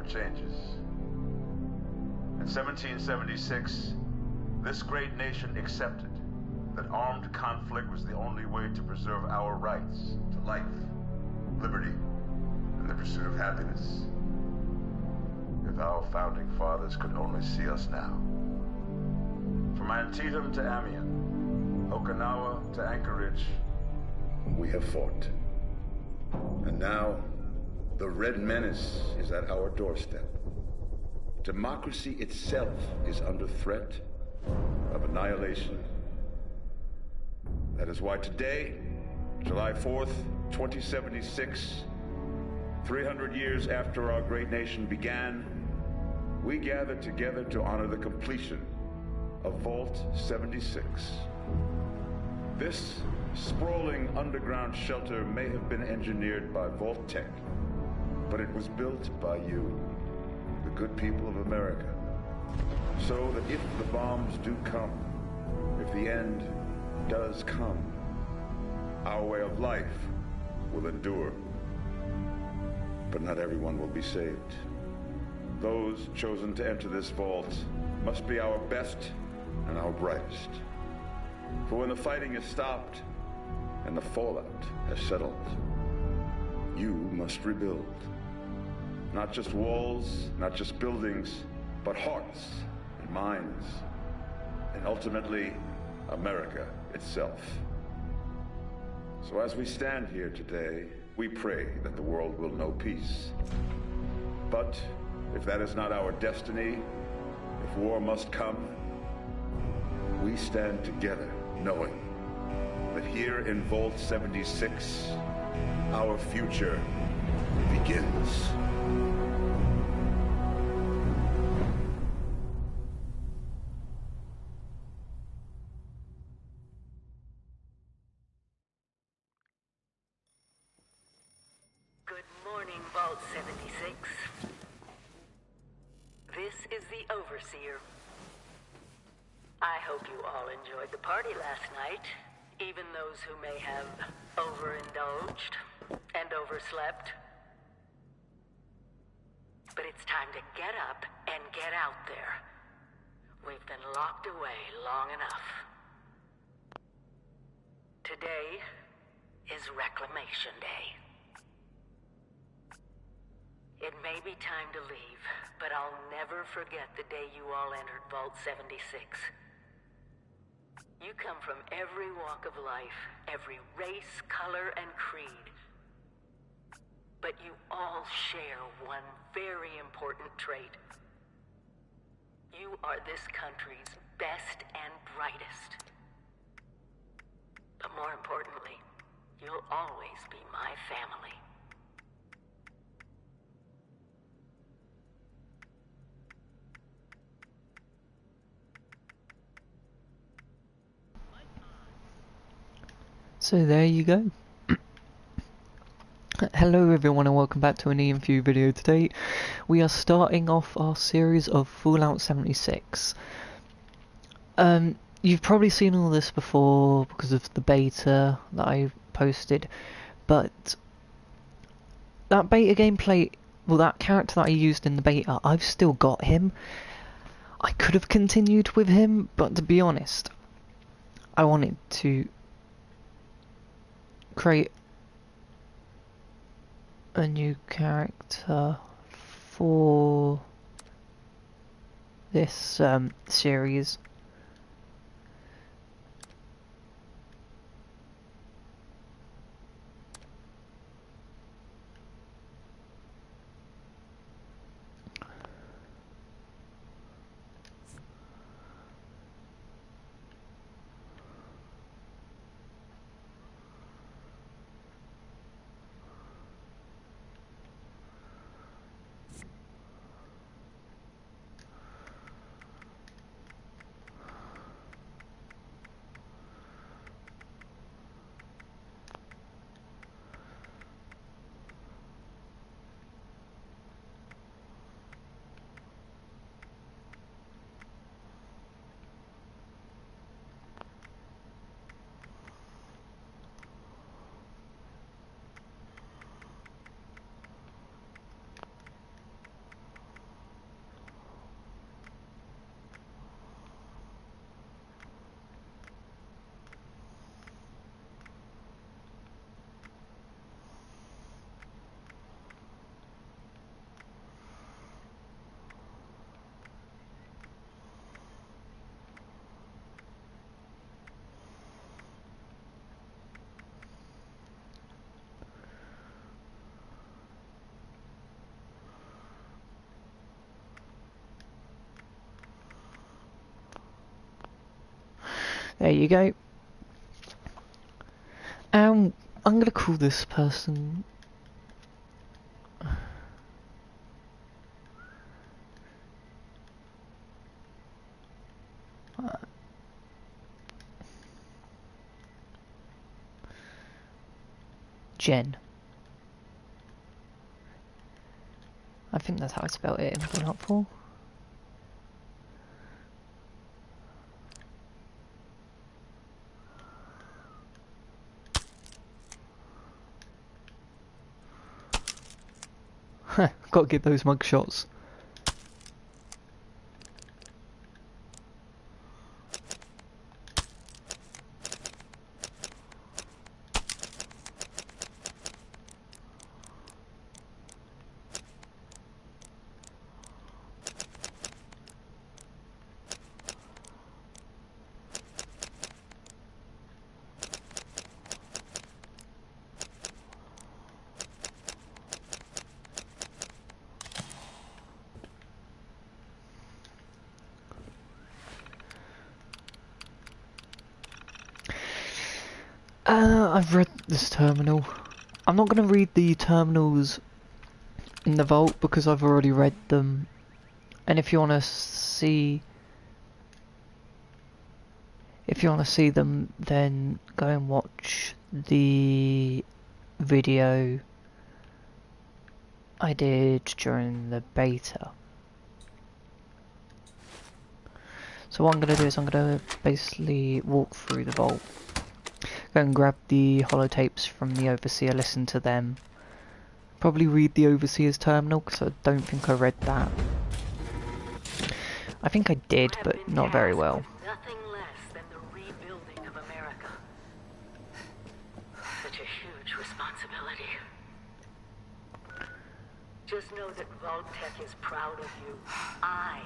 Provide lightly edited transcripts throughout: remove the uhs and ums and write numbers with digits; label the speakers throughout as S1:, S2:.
S1: changes. In 1776, this great nation accepted that armed conflict was the only way to preserve our rights to life, liberty, and the pursuit of happiness. If our founding fathers could only see us now. From Antietam to Amiens, Okinawa to Anchorage, we have fought. And now, the Red Menace is at our doorstep. Democracy itself is under threat of annihilation. That is why today, July 4th, 2076, 300 years after our great nation began, we gather together to honor the completion of Vault 76. This sprawling underground shelter may have been engineered by Vault Tech, but it was built by you, the good people of America, so that if the bombs do come, if the end does come, our way of life will endure. But not everyone will be saved. Those chosen to enter this vault must be our best and our brightest. For when the fighting is stopped and the fallout has settled, you must rebuild. Not just walls, not just buildings, but hearts and minds, and ultimately, America itself. So as we stand here today, we pray that the world will know peace. But if that is not our destiny, if war must come, we stand together knowing that here in Vault 76, our future begins.
S2: Good morning, Vault 76. This is the Overseer. I hope you all enjoyed the party last night, even those who may have overindulged and overslept. But it's time to get up and get out there. We've been locked away long enough. Today is Reclamation Day. It may be time to leave, but I'll never forget the day you all entered Vault 76. You come from every walk of life, every race, color, and creed. But you all share one very important trait. You are this country's best and brightest. But more importantly, you'll always be my family.
S3: So there you go. Hello everyone and welcome back to an EMFU video. Today we are starting off our series of Fallout 76. You've probably seen all this before because of the beta that I posted, but that beta gameplay, well, that character that I used in the beta, I've still got him. I could have continued with him, but to be honest, I wanted to create a new character for this series. There you go. I'm gonna call this person... Jen. I think that's how I spelled it in helpful. Gotta get those mug shots. I've read this terminal. I'm not going to read the terminals in the vault because I've already read them. And if you want to see... If you want to see them, then go and watch the video I did during the beta. So what I'm going to do is I'm going to basically walk through the vault. Go and grab the holotapes from the Overseer, listen to them. Probably read the Overseer's terminal, because I don't think I read that. I think I did, but not very well.
S2: Nothing less than the rebuilding of America. Such a huge responsibility. Just know that Vault-Tec is proud of you. I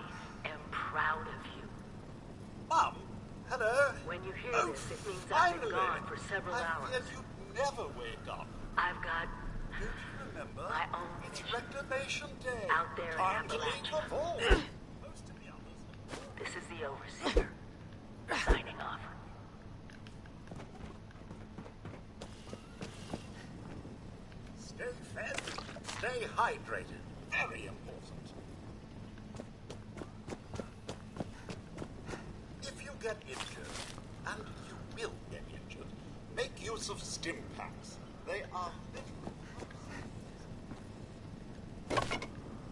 S2: am proud of you.
S4: Mom, hello.
S2: When you hear
S4: Oh,
S2: this, it means I've been
S4: finally.
S2: gone for several
S4: I
S2: hours.
S4: feared you'd never wake up.
S2: I've got
S4: Don't you remember?
S2: my own
S4: It's
S2: mission
S4: Reclamation Day.
S2: out there in
S4: Time to leave
S2: Appalachia.
S4: the vault. Most of the others.
S2: This is the Overseer. Signing off.
S4: Stay fed, stay hydrated. Very important. If you get injured, and you will get injured, make use of stim packs. They are little.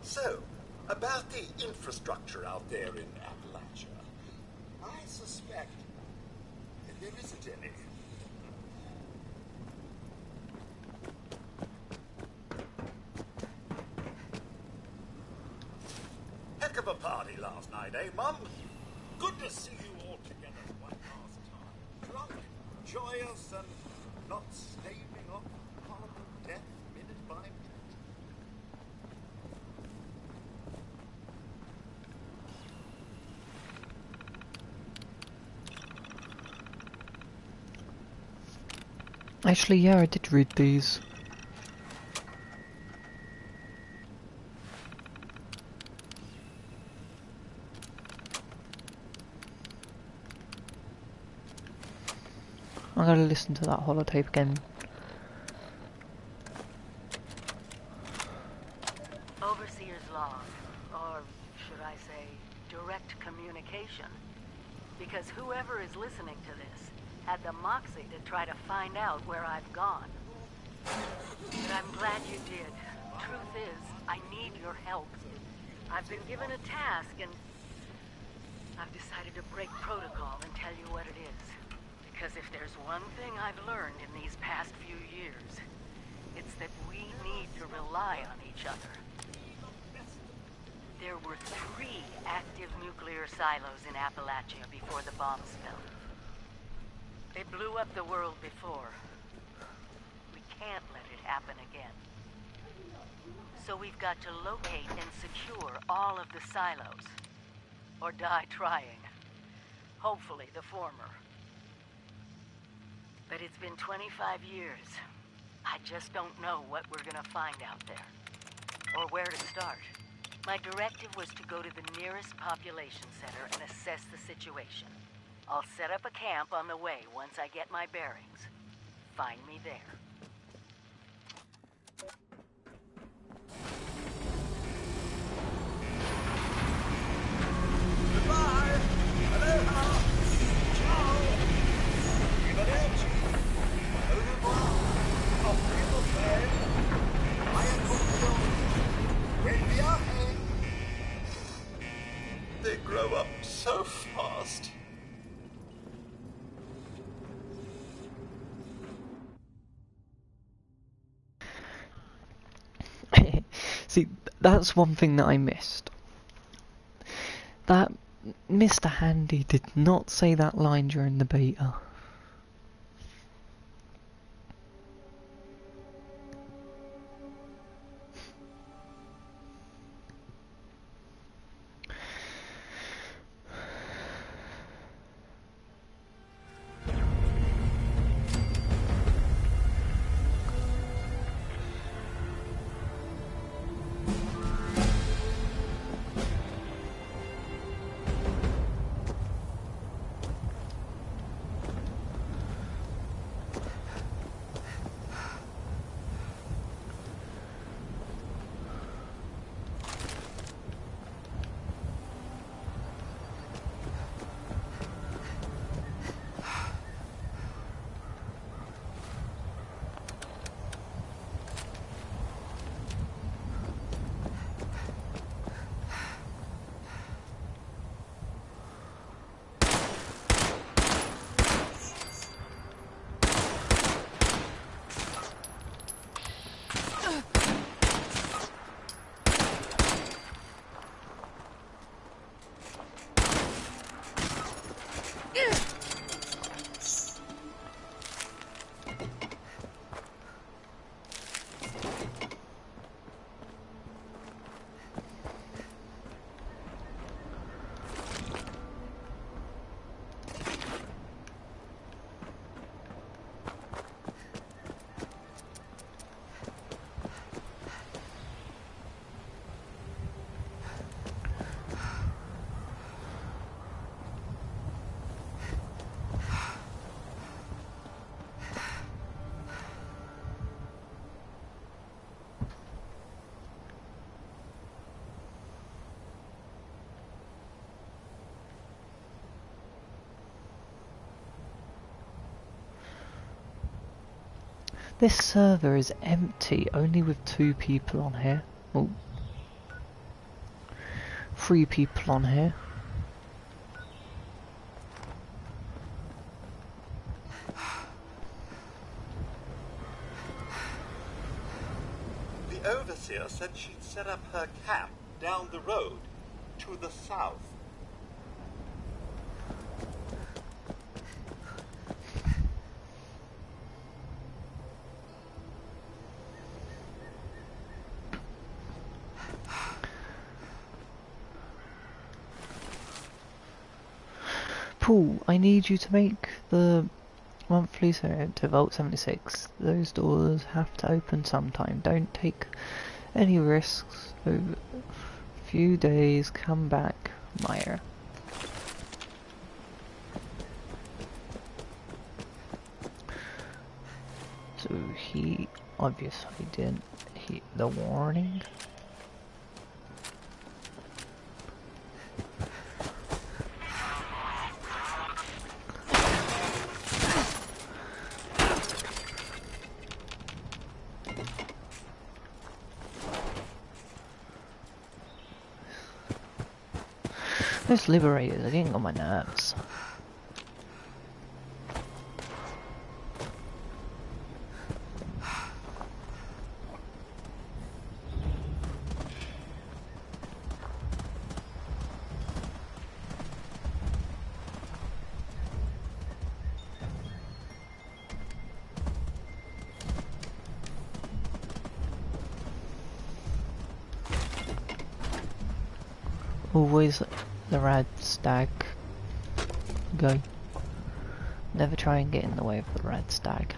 S4: So, about the infrastructure out there in Appalachia, I suspect there isn't any. Heck of a party last night, eh, Mum? Good to see you all together one last time. Drunk, joyous, and not staving off horrible death minute by minute.
S3: Actually, yeah, I did read these. I'm gonna listen to that holotape again.
S2: Overseer's log, or should I say, direct communication. Because whoever is listening to this had the moxie to try to find out where I've gone. But I'm glad you did. Truth is, I need your help. I've been given a task and I've decided to break protocol and tell you what it is. Because if there's one thing I've learned in these past few years, it's that we need to rely on each other. There were 3 active nuclear silos in Appalachia before the bombs fell. They blew up the world before. We can't let it happen again. So we've got to locate and secure all of the silos. Or die trying. Hopefully the former. But it's been 25 years. I just don't know what we're gonna find out there. Or where to start. My directive was to go to the nearest population center and assess the situation. I'll set up a camp on the way once I get my bearings. Find me there.
S4: Goodbye! Aloha! Ciao! Arrivederci! Au revoir! Auf Wiedersehen! Vaya con Dios! Buen viaje! They grow up so fast.
S3: See, that's one thing that I missed. That Mr. Handy did not say that line during the beta. This server is empty, only with 2 people on here. Oh. 3 people on here.
S4: The overseer said she'd set up her camp down the road to the south.
S3: Paul, I need you to make the monthly to Vault 76. Those doors have to open sometime. Don't take any risks. Over a few days, come back, Meyer. So he obviously didn't heed the warning. Those liberators are getting on my nerves. Always the rad stag go. Never try and get in the way of the red stag.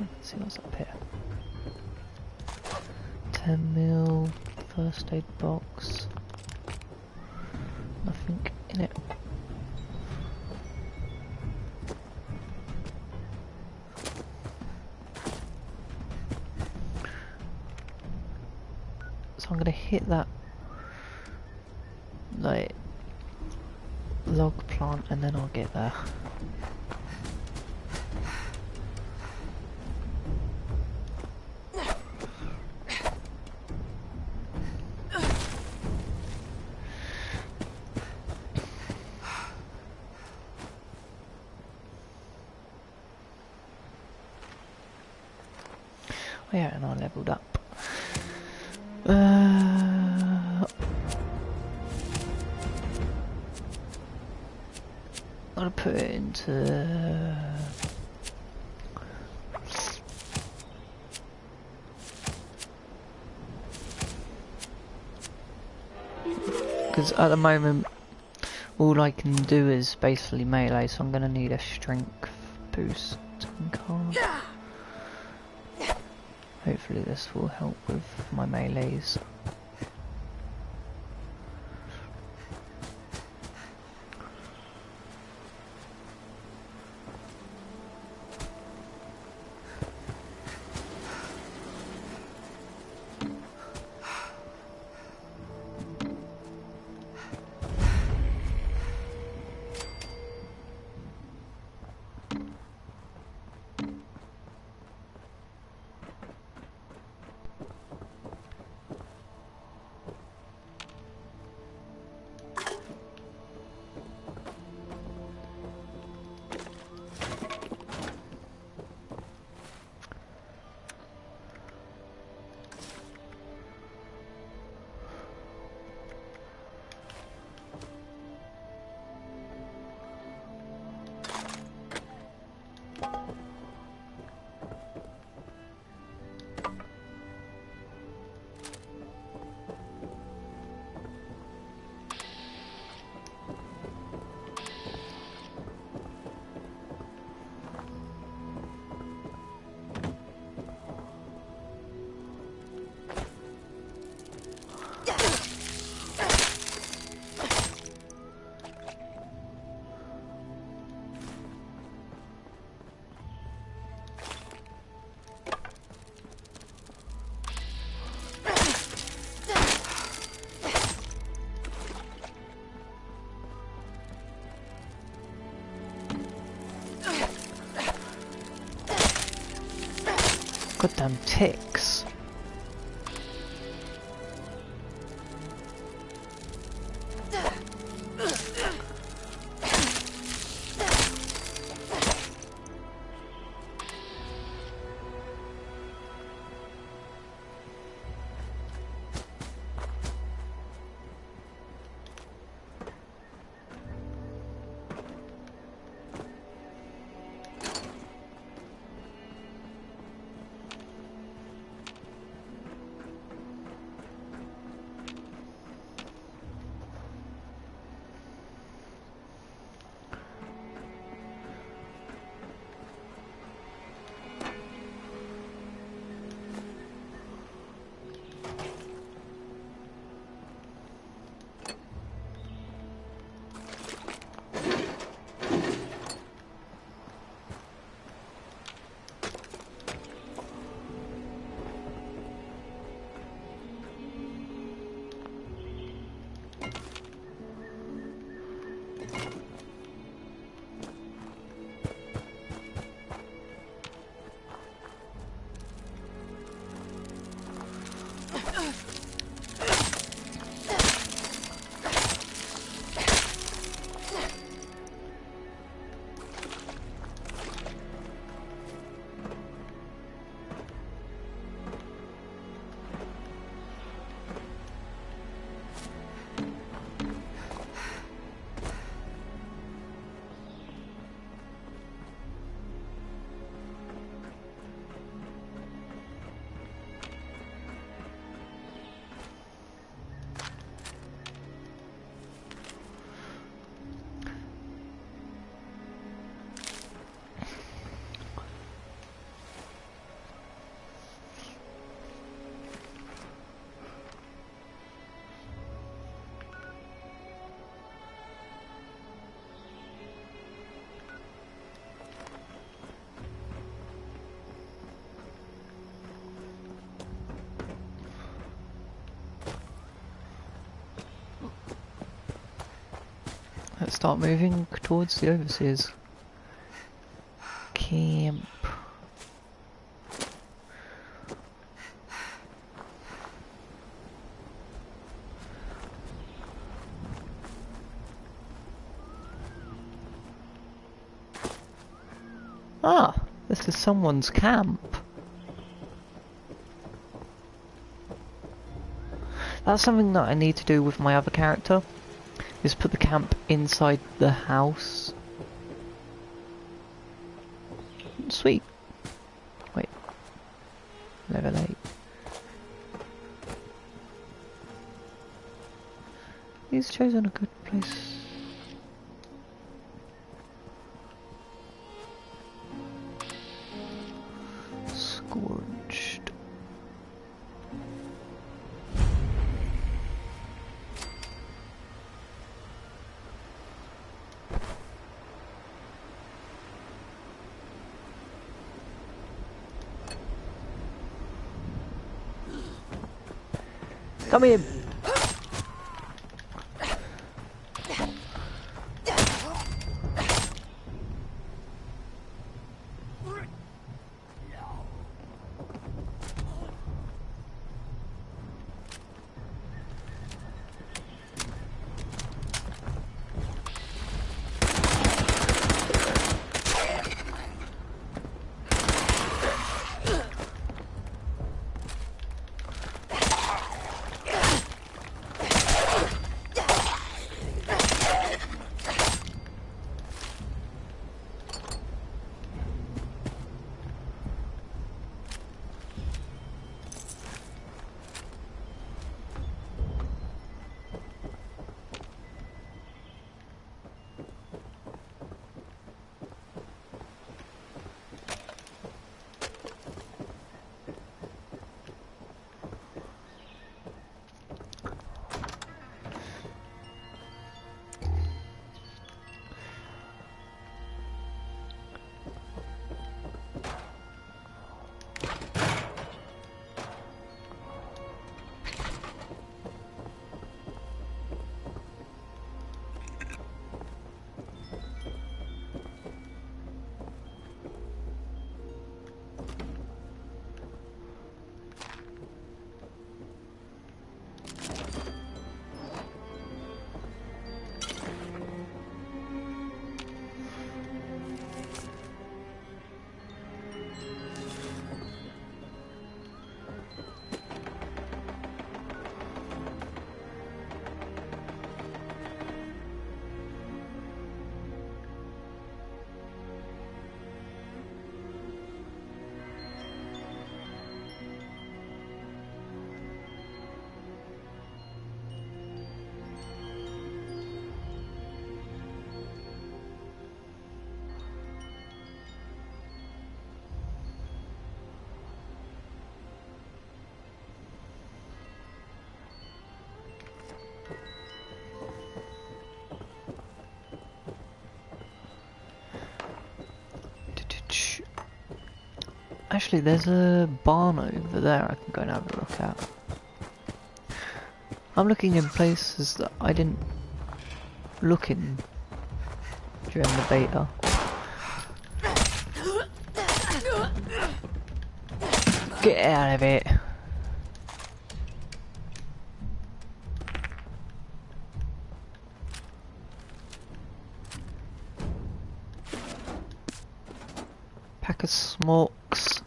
S3: Let's see what's up here. 10 mil first aid box. Nothing taking it. So I'm gonna hit that like log plant and then I'll get there. Yeah, and I leveled up. I'll put it into... Because at the moment, all I can do is basically melee, so I'm going to need a strength boost card. Hopefully this will help with my melees. Goddamn ticks. Let's start moving towards the overseers camp. Ah, this is someone's camp. That's something that I need to do with my other character, is put the camp inside the house. Sweet. Wait. Level 8. He's chosen a good place. Scorched. Come here. Actually, there's a barn over there I can go and have a look at. I'm looking in places that I didn't look in during the beta. Get out of it! Pack of smokes.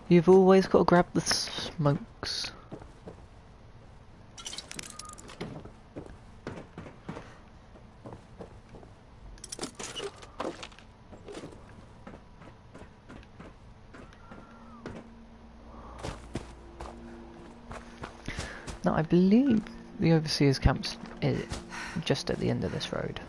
S3: You've always got to grab the smokes. Now I believe the overseers camp's just at the end of this road.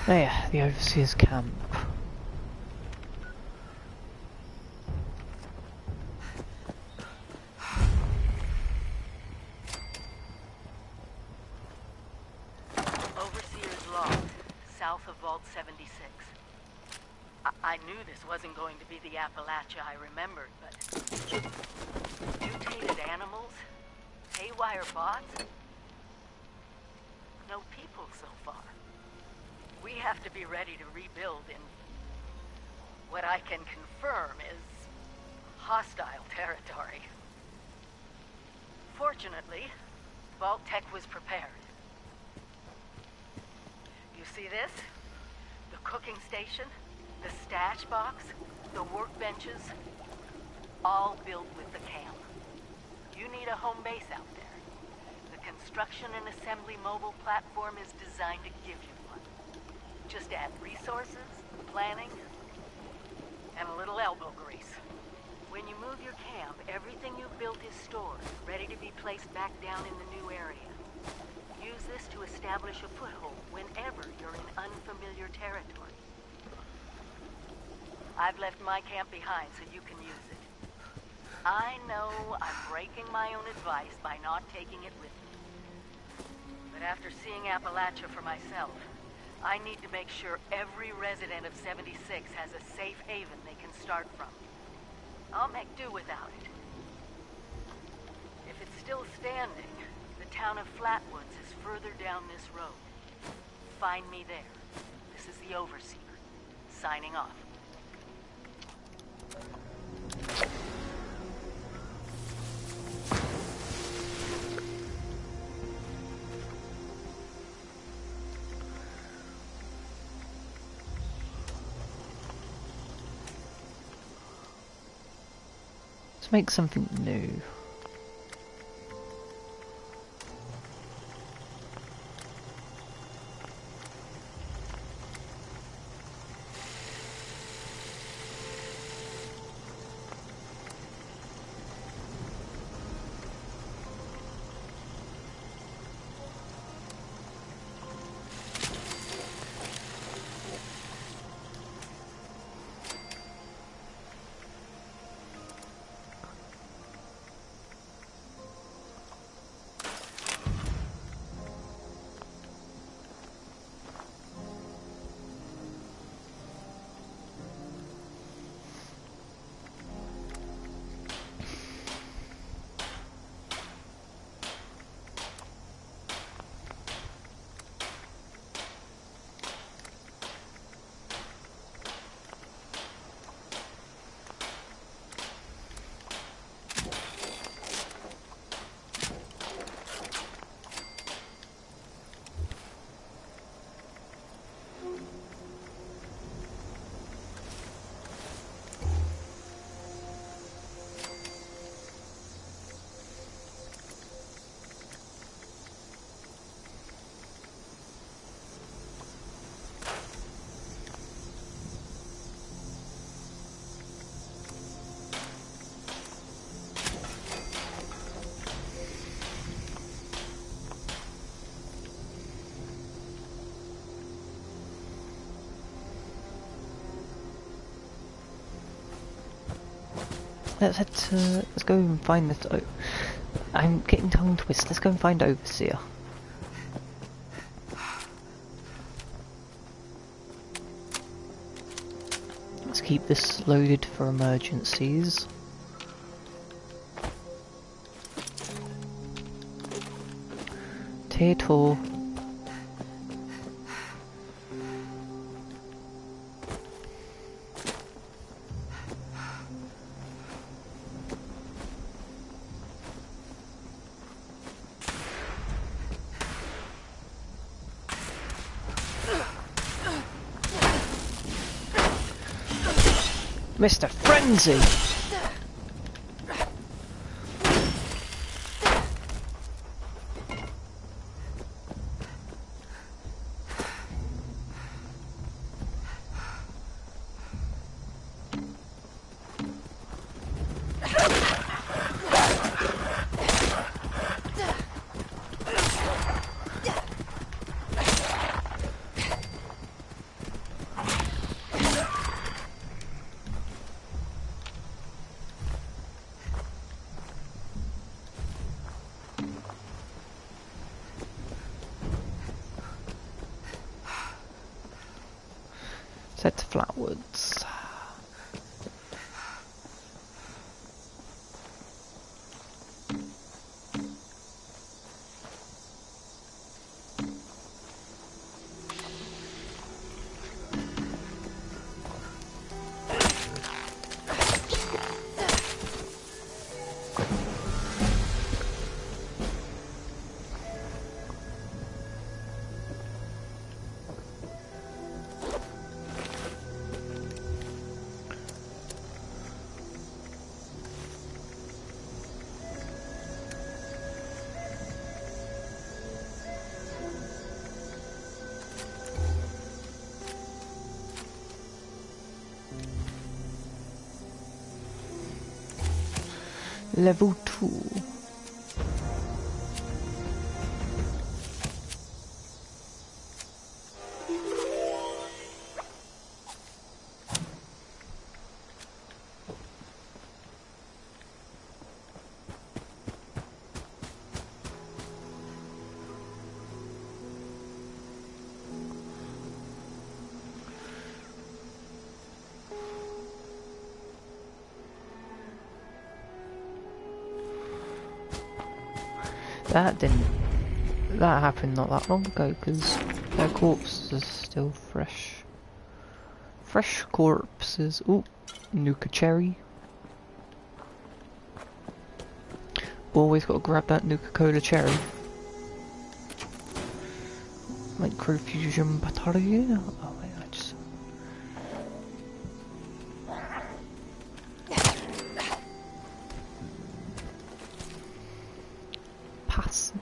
S3: There, the Overseer's camp.
S2: Overseer's log, south of Vault 76. I knew this wasn't going to be the Appalachia I remembered, but... mutated animals? Haywire bots? No people so far. We have to be ready to rebuild in... what I can confirm is... hostile territory. Fortunately, Vault Tech was prepared. You see this? The cooking station, the stash box, the workbenches, all built with the camp. You need a home base out there. The construction and assembly mobile platform is designed to give you one. Just add resources, planning, and a little elbow grease. When you move your camp, everything you've built is stored, ready to be placed back down in the new area. Use this to establish a foothold whenever you're in unfamiliar territory. I've left my camp behind so you can use it. I know I'm breaking my own advice by not taking it with me. But after seeing Appalachia for myself, I need to make sure every resident of 76 has a safe haven they can start from. I'll make do without it. If it's still standing, the town of Flatwoods is further down this road. Find me there. This is the Overseer, signing off.
S3: Let's make something new. Let's go and find this. Oh, I'm getting tongue twisted. Let's go and find Overseer. Let's keep this loaded for emergencies. Tier 2. Mr. Frenzy! Head to Flatwoods. Level 2. That happened not that long ago because their corpses are still fresh. Fresh corpses. Ooh, Nuka Cherry. Always got to grab that Nuka Cola Cherry. Microfusion battery. Oh wait, I just. Pass.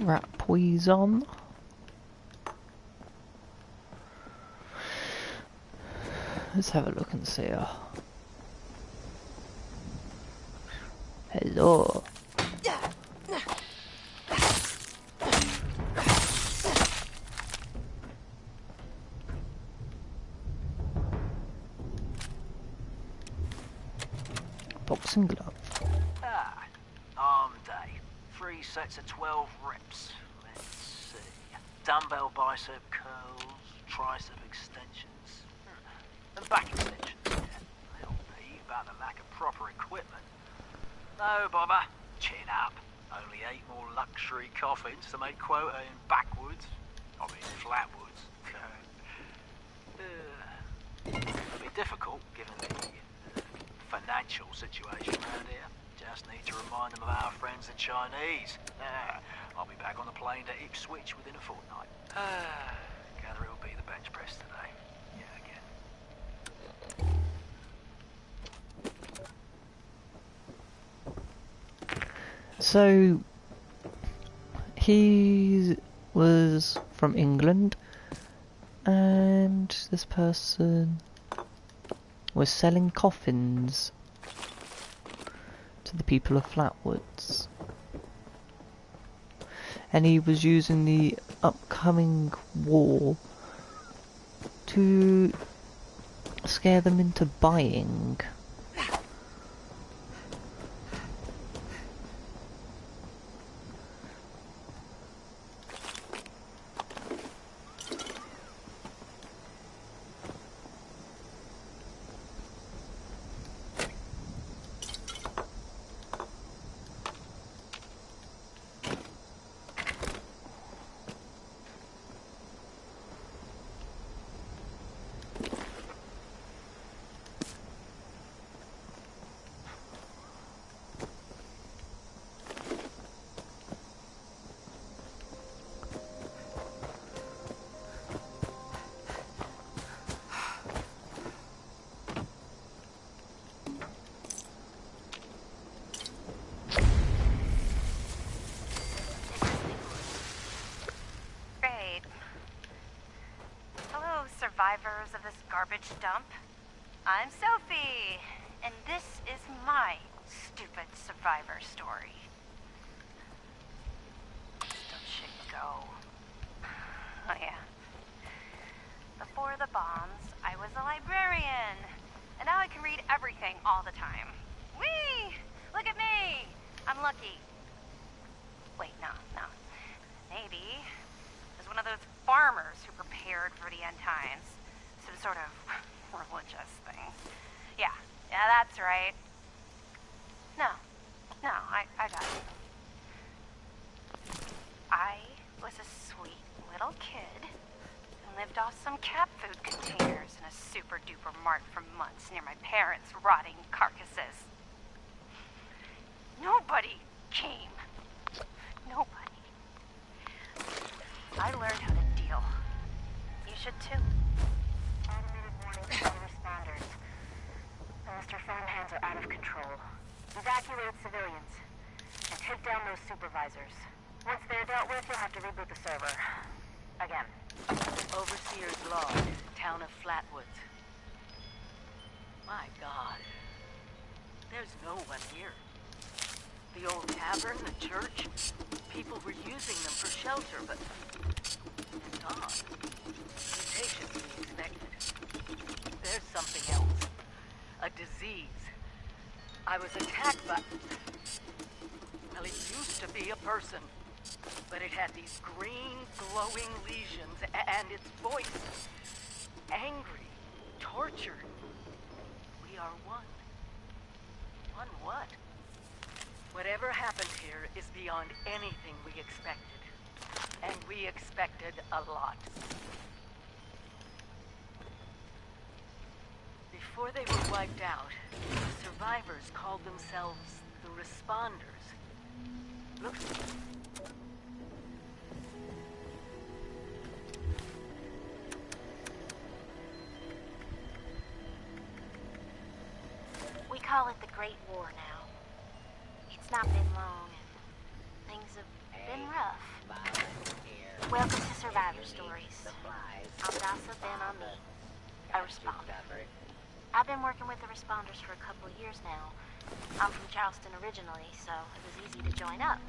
S3: Rat poison. Let's have a look and see. Hello. Boxing glove.
S5: Arm day. 3 sets of 12 reps. Let's see. Dumbbell bicep curls, tricep extensions, and back extensions. Yeah. Little peeve about the lack of proper equipment. No bother. Chin up. Only 8 more luxury coffins to make quota in backwoods. I mean flatwoods. It'll be difficult given the financial situation around here. Just need to remind them of our friends the Chinese. I'll be back on the plane to Ipswich within a fortnight. Gather it'll be the bench press today. Yeah, again.
S3: So he was from England, and this person was selling coffins to the people of Flatwoods, and he was using the upcoming war to scare them into buying.
S6: Survivors of this garbage dump. I'm Sophie, and this is my stupid survivor story. Don't shit go. Oh yeah. Before the bombs, I was a librarian. And now I can read everything all the time. Whee! Look at me! I'm lucky. Wait, no. Maybe I was one of those farmers who prepared for the end times. Some sort of religious thing. Yeah, that's right. No, I got it. I was a sweet little kid who lived off some cat food containers in a super-duper mart for months near my parents' rotting carcasses. Nobody came. Nobody. I learned how to deal. You should too. Automated warnings from responders. The Mr. Farmhands are out of control. Evacuate civilians and take down those supervisors. Once they're dealt with, you'll have to reboot the server. Again.
S2: Overseer's Lodge, town of Flatwoods. My God. There's no one here. The old tavern, the church, people were using them for shelter, but they're gone. Mutation to be expected. There's something else. A disease. I was attacked by... Well, it used to be a person. But it had these green, glowing lesions, and its voice. Angry. Tortured. We are one. One what? Whatever happened here is beyond anything we expected. And we expected a lot. Before they were wiped out, the survivors called themselves the Responders. Look.
S6: We call it the Great War now. It's not been long, and things have been rough. Welcome to Survivor Stories. I'm Dasa Ben Ami, a responder. I've been working with the responders for a couple of years now. I'm from Charleston originally, so it was easy to join up.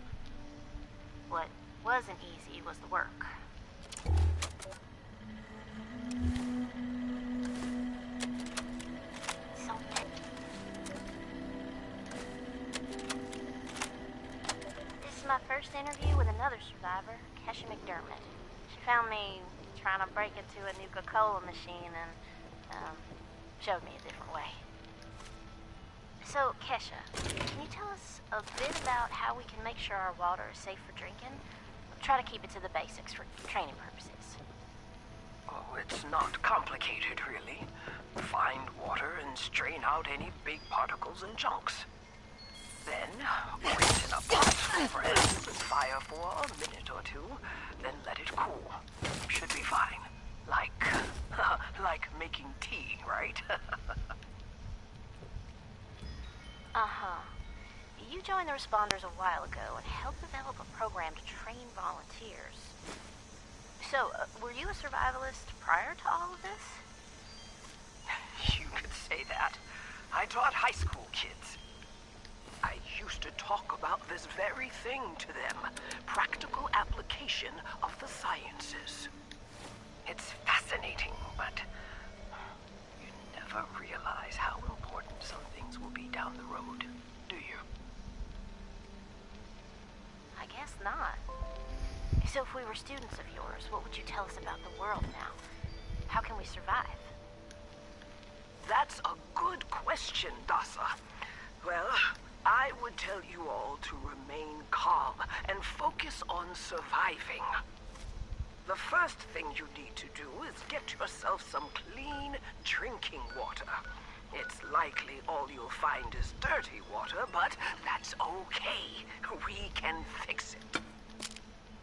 S6: What wasn't easy was the work. So many. This is my first interview with another survivor, Kesha McDermott. She found me trying to break into a Nuka-Cola machine and, showed me a different way. So, Kesha, can you tell us a bit about how we can make sure our water is safe for drinking? We'll try to keep it to the basics for training purposes.
S7: Oh, it's not complicated, really. Find water and strain out any big particles and chunks. Then, put it in a pot over an open fire for a minute or two, then let it cool. Should be fine. Like making tea, right?
S6: Uh-huh. You joined the responders a while ago and helped develop a program to train volunteers. So, were you a survivalist prior to all of this?
S7: You could say that. I taught high school kids. I used to talk about this very thing to them. Practical application of the sciences. It's fascinating, but you never realize how important some things will be down the road, do you?
S6: I guess not. So if we were students of yours, what would you tell us about the world now? How can we survive?
S7: That's a good question, Dasa. Well, I would tell you all to remain calm and focus on surviving. The first thing you need to do is get yourself some clean drinking water. It's likely all you'll find is dirty water, but that's okay. We can fix it.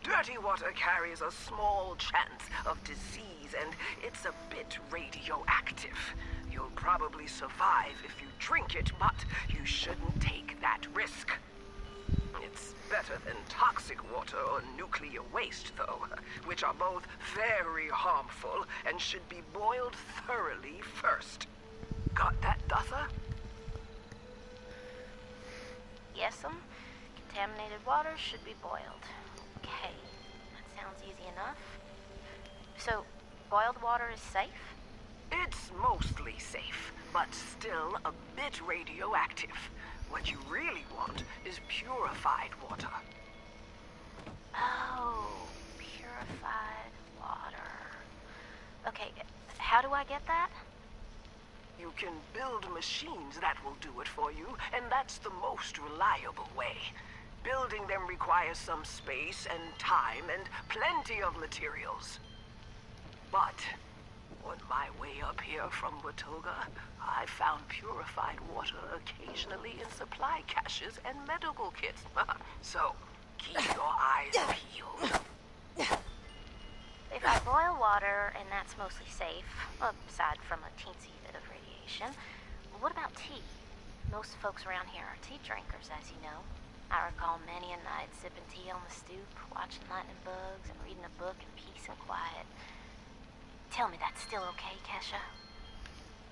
S7: Dirty water carries a small chance of disease, and it's a bit radioactive. You'll probably survive if you drink it, but you shouldn't take that risk. It's better than toxic water or nuclear waste, though, which are both very harmful and should be boiled thoroughly first. Got that, Dasa?
S6: Yes'm. Contaminated water should be boiled. Okay, that sounds easy enough. So, boiled water is safe?
S7: It's mostly safe, but still a bit radioactive. What you really want is purified water.
S6: Oh, purified water. Okay, how do I get that?
S7: You can build machines that will do it for you, and that's the most reliable way. Building them requires some space and time and plenty of materials. But on my way up here from Watoga, I found purified water occasionally in supply caches and medical kits. So, keep your eyes peeled.
S6: If I boil water, and that's mostly safe, aside from a teensy bit of radiation, what about tea? Most folks around here are tea drinkers, as you know. I recall many a night sipping tea on the stoop, watching lightning bugs, and reading a book in peace and quiet. Tell me that's still okay, Kesha?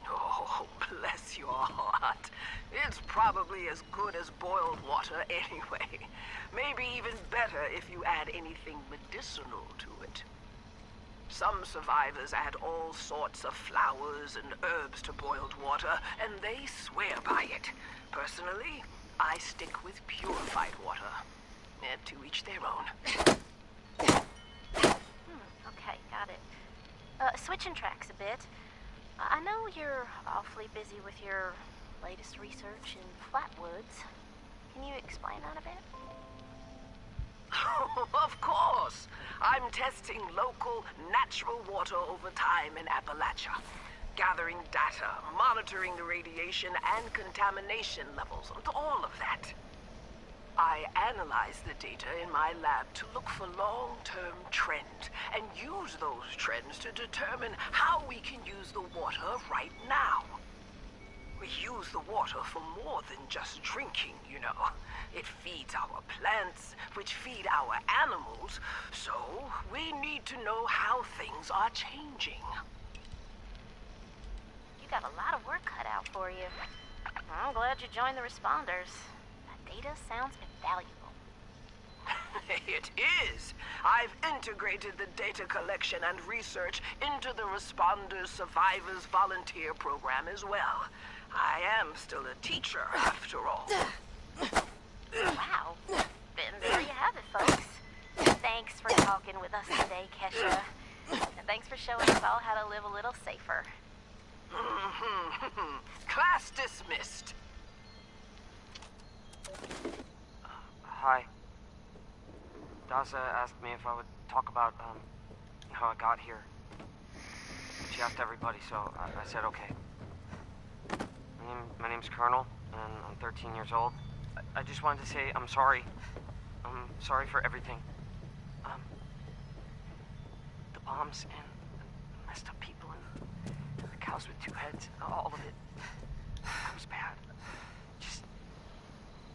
S7: Oh, bless your heart. It's probably as good as boiled water anyway. Maybe even better if you add anything medicinal to it. Some survivors add all sorts of flowers and herbs to boiled water, and they swear by it. Personally, I stick with purified water. To each their own.
S6: Okay, got it. Switching tracks a bit. I know you're awfully busy with your latest research in flatwoods. Can you explain that a bit?
S7: Of course. I'm testing local, natural water over time in Appalachia. Gathering data, monitoring the radiation and contamination levels, and all of that. I analyze the data in my lab to look for long-term trends and use those trends to determine how we can use the water right now. We use the water for more than just drinking, you know. It feeds our plants, which feed our animals, so we need to know how things are changing.
S6: You got a lot of work cut out for you. I'm glad you joined the responders. That data sounds invaluable.
S7: It is. I've integrated the data collection and research into the Responders Survivors Volunteer Program as well. I am still a teacher, after all.
S6: Wow. Then there you have it, folks. Thanks for talking with us today, Kesha. And thanks for showing us all how to live a little safer.
S7: Class dismissed.
S8: Hi. Daza asked me if I would talk about, how I got here. She asked everybody, so I said okay. My name's Colonel, and I'm 13 years old. I just wanted to say I'm sorry. I'm sorry for everything. The bombs and messed up people and the cows with two heads, all of it. It was bad. Just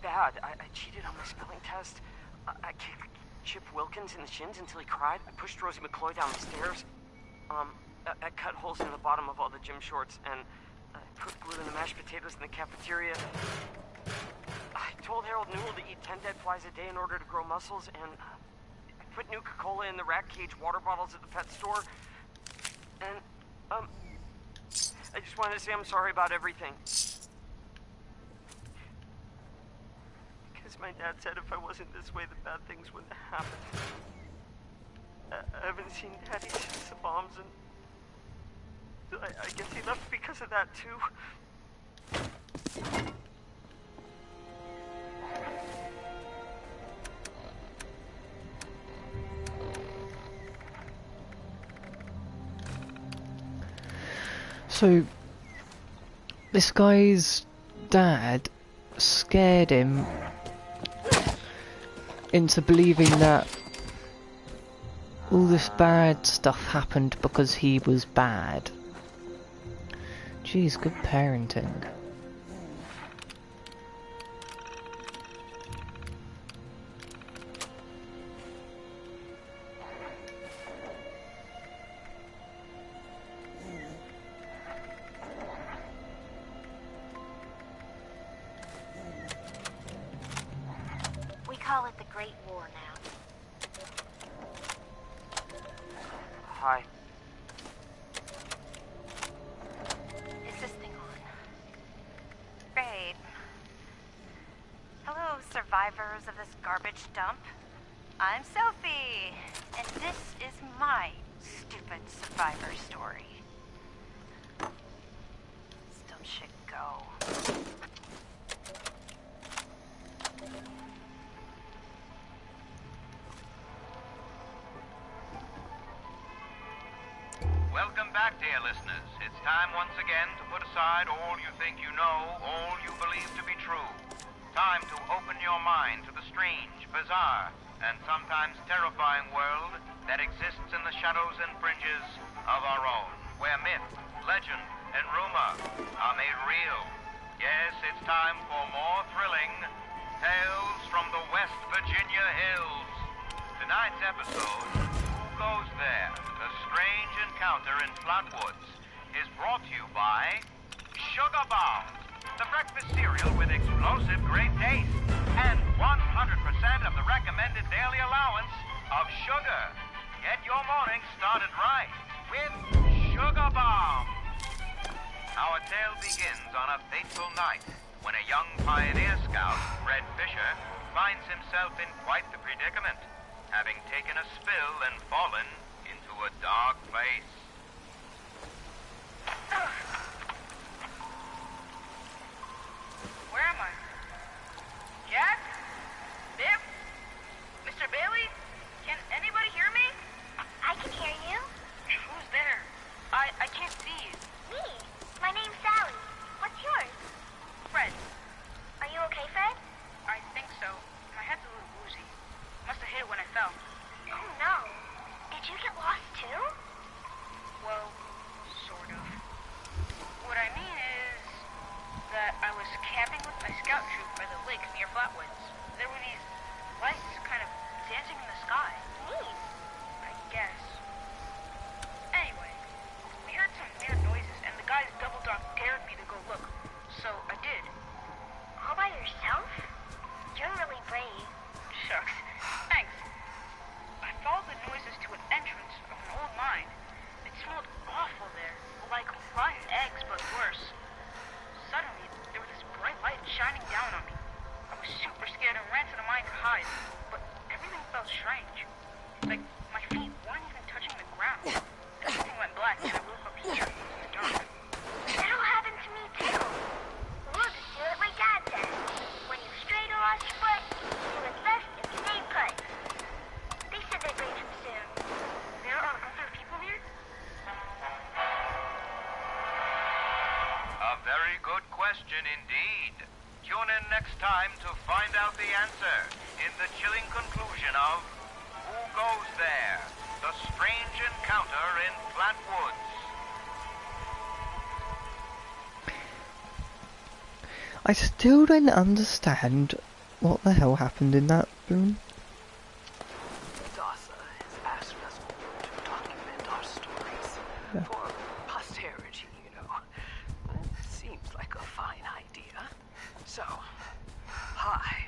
S8: bad. I cheated on my spelling test. I kicked Chip Wilkins in the shins until he cried. I pushed Rosie McCloy down the stairs. I cut holes in the bottom of all the gym shorts, and I put glue in the mashed potatoes in the cafeteria. I told Harold Newell to eat 10 dead flies a day in order to grow muscles, and I put Nuka-Cola in the rat cage water bottles at the pet store. And, I just wanted to say I'm sorry about everything. Because my dad said if I wasn't this way, the bad things wouldn't happen. I haven't seen Daddy since the bombs, and I guess he left because of that, too.
S3: So, this guy's dad scared him into believing that all this bad stuff happened because he was bad. Jeez, good parenting.
S6: We call it the Great War now.
S8: Hi.
S6: survivors of this garbage dump. I'm Sophie, and this is my stupid survivor story. This dumb shit go.
S9: Welcome back, dear listeners. It's time once again to put aside all you think you know, all you believe to be true. Time to open your mind to the strange, bizarre, and sometimes terrifying world that exists in the shadows and fringes of our own, where myth, legend, and rumor are made real. Yes, it's time for more thrilling tales from the West Virginia hills. Tonight's episode, Who Goes There? A Strange Encounter in Flatwoods, is brought to you by Sugar Bombs, the breakfast cereal with explosive great taste and 100% of the recommended daily allowance of sugar. Get your morning started right with Sugar Bombs. Our tale begins on a fateful night when a young pioneer scout, Red Fisher, finds himself in quite the predicament, having taken a spill and fallen into a dark place.
S10: Where am I? Jack? Biff? Mr. Bailey? Can anybody hear me?
S6: I can hear you.
S10: Who's there? I can't see you.
S6: Me. My name's Sally. What's yours?
S10: Fred.
S6: Are you okay, Fred?
S10: I think so. My head's a little woozy. Must have hit when I fell.
S6: Oh, no. Did you get lost, too?
S10: Well, sort of. What I mean is that I was camping with my scout troop by the lake near Flatwoods. There were these lights kind of dancing in the sky.
S6: Neat.
S10: I guess. Anyway, we heard some weird noises, and the guy's double dog dared me to go look. So I did.
S6: All by yourself? You're really brave.
S10: Shucks. Thanks. I followed the noises to an entrance of an old mine. It smelled awful there, like rotten eggs, but worse. Suddenly, there was this bright light shining down on me. I was super scared and ran to the mine to hide, but everything felt strange. Like my feet weren't even touching the ground. Everything went black, and I woke up here in the dark.
S6: That'll happen to me, too. We'll just do it like Dad said. When you strayed or lost your foot, do it best and stay put. They said they'd reach him soon.
S10: There are other people here?
S9: A very good question indeed. Tune in next time to find out the answer in the chilling conclusion of Who Goes There? The Strange Encounter in Flatwoods.
S3: I still don't understand what the hell happened in that room.
S7: DASA has asked us all to document our stories for posterity, you know. It seems like a fine idea. So, hi,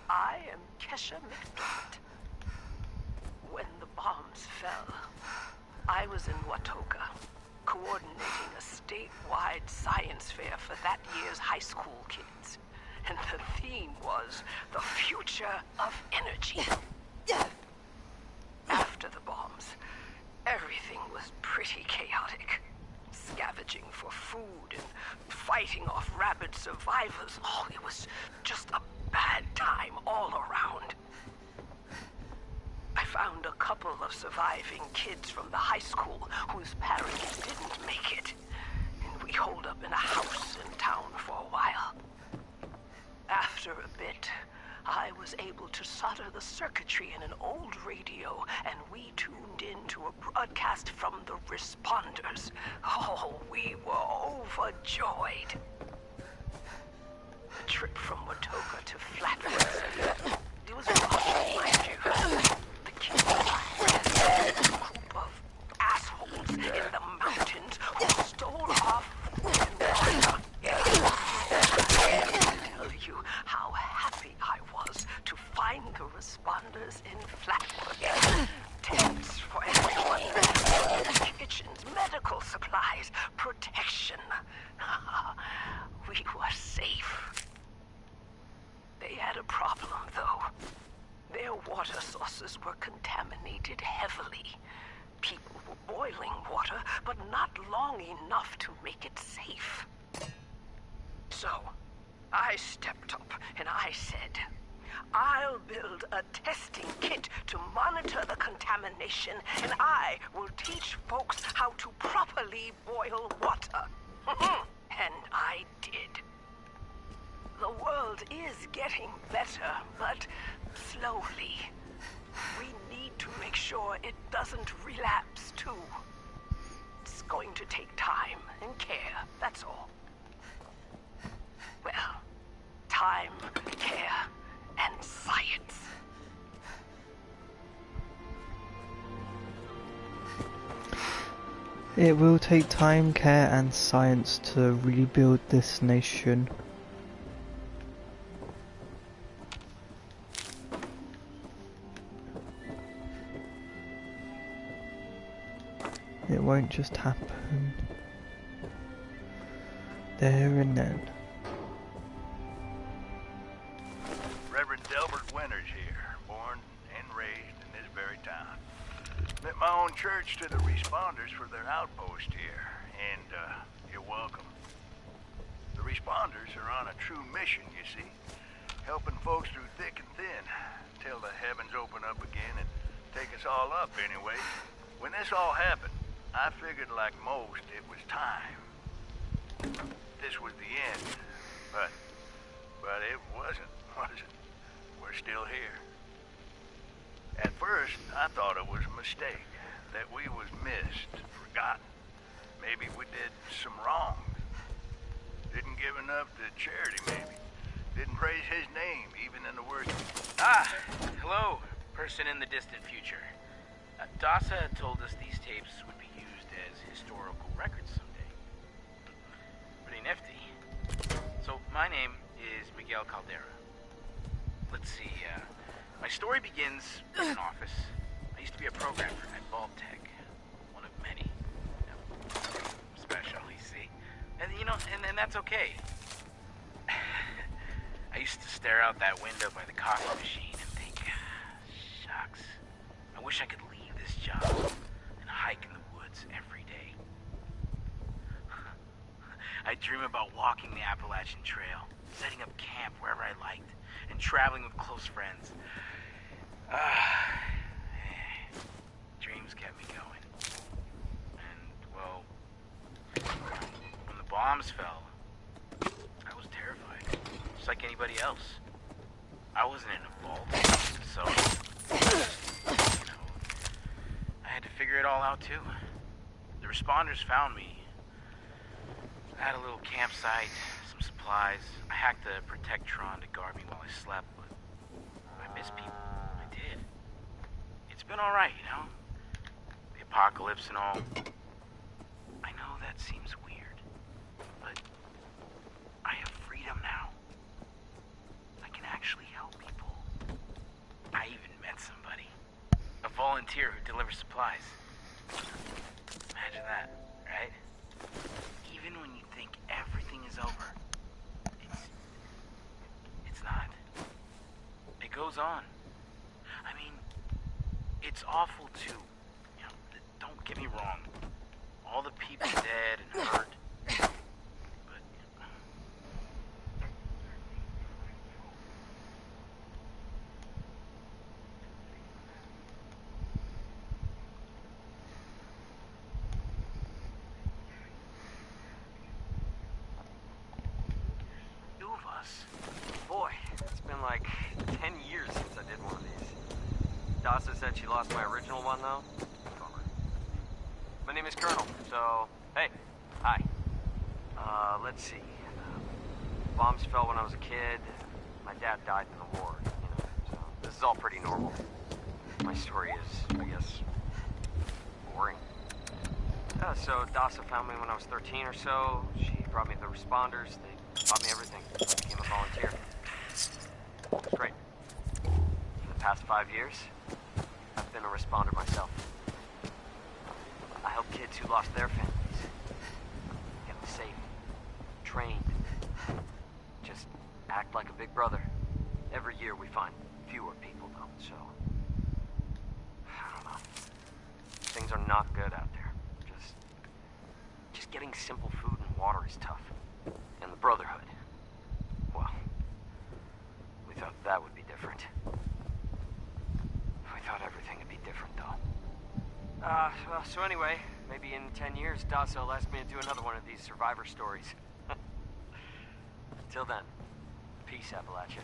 S7: I am Kesha McDermott. When the bombs fell, I was in Watoka, coordinating a statewide science fair for that year's high school kids. And the theme was the future of energy. After the bombs, everything was pretty chaotic. Scavenging for food and fighting off rabid survivors. Oh, it was just a bad time all around. I found a couple of surviving kids from the high school whose parents didn't make it. And we holed up in a house in town for a while. After a bit, I was able to solder the circuitry in an old radio, and we tuned in to a broadcast from the responders. Oh, we were overjoyed. The trip from Watoka to Flatwoods, it was rough, mind you. The kids were a group of assholes in the mountains who stole our food and water. I can't tell you how happy I was to find the responders in Flatwoods. Tents for everyone, kitchens, medical supplies, protection. We were safe. waters were contaminated heavily. People were boiling water, but not long enough to make it safe. So, I stepped up and I said, I'll build a testing kit to monitor the contamination, and I will teach folks how to properly boil water. And I did. The world is getting better, but slowly. We need to make sure it doesn't relapse, too. It's going to take time and care, that's all. Well, time, care, and science.
S3: It will take time, care and science to rebuild this nation. It won't just happen there and then.
S11: Reverend Delbert Winters here, born and raised in this very town. Met my own church to the responders for their outpost here, and you're welcome. The responders are on a true mission, you see, helping folks through thick and thin, till the heavens open up again and take us all up anyway. When this all happened, I figured like most it was time. This was the end, but it wasn't, was it? We're still here. At first, I thought it was a mistake, that we was missed, forgotten. Maybe we did some wrong. Didn't give enough to charity, maybe. Didn't praise his name, even in the worst.
S12: Ah, hello, person in the distant future. Dasa told us these tapes would be used as historical records someday. Pretty nifty. So, my name is Miguel Caldera. Let's see, my story begins in an office. I used to be a programmer at Vault-Tec. One of many. Special, you see. And, you know, and that's okay. I used to stare out that window by the coffee machine and think, shucks, I wish I could leave this job and hike in the woods every day. I dream about walking the Appalachian Trail, setting up camp wherever I liked, and traveling with close friends. Dreams kept me going. And, well, when the bombs fell, I was terrified, just like anybody else. I wasn't in a vault, so, you know, I had to figure it all out too. The responders found me. I had a little campsite, some supplies. I hacked a Protectron to guard me while I slept, but I miss people. I did. It's been alright, you know? The apocalypse and all. I know that seems weird, but I have freedom now. I can actually help people. I even met somebody. A volunteer who delivers supplies. Imagine that, right? Even when you think everything is over, it's not. It goes on. I mean, it's awful too. You know, don't get me wrong. All the people dead and hurt. But
S8: Two of us. Boy, it's been like 10 years since I did one of these. Dasa said she lost my original one, though. Bummer. My name is Colonel, so, hey, hi. Let's see. Bombs fell when I was a kid. My dad died in the war, you know, so this is all pretty normal. My story is, I guess, boring. So Dasa found me when I was 13 or so. She brought me the responders. They taught me everything. I became a volunteer. It was great. For the past 5 years, I've been a responder myself. I help kids who lost their families. Get them safe, trained. Just act like a big brother. Every year we find fewer people, though, so I don't know. Things are not good out there. Just getting simple food and water is tough. And the Brotherhood, well, we thought that would be different. We thought everything would be different, though. Well, so anyway, maybe in 10 years, Dasso will ask me to do another one of these survivor stories. Till then, peace, Appalachia.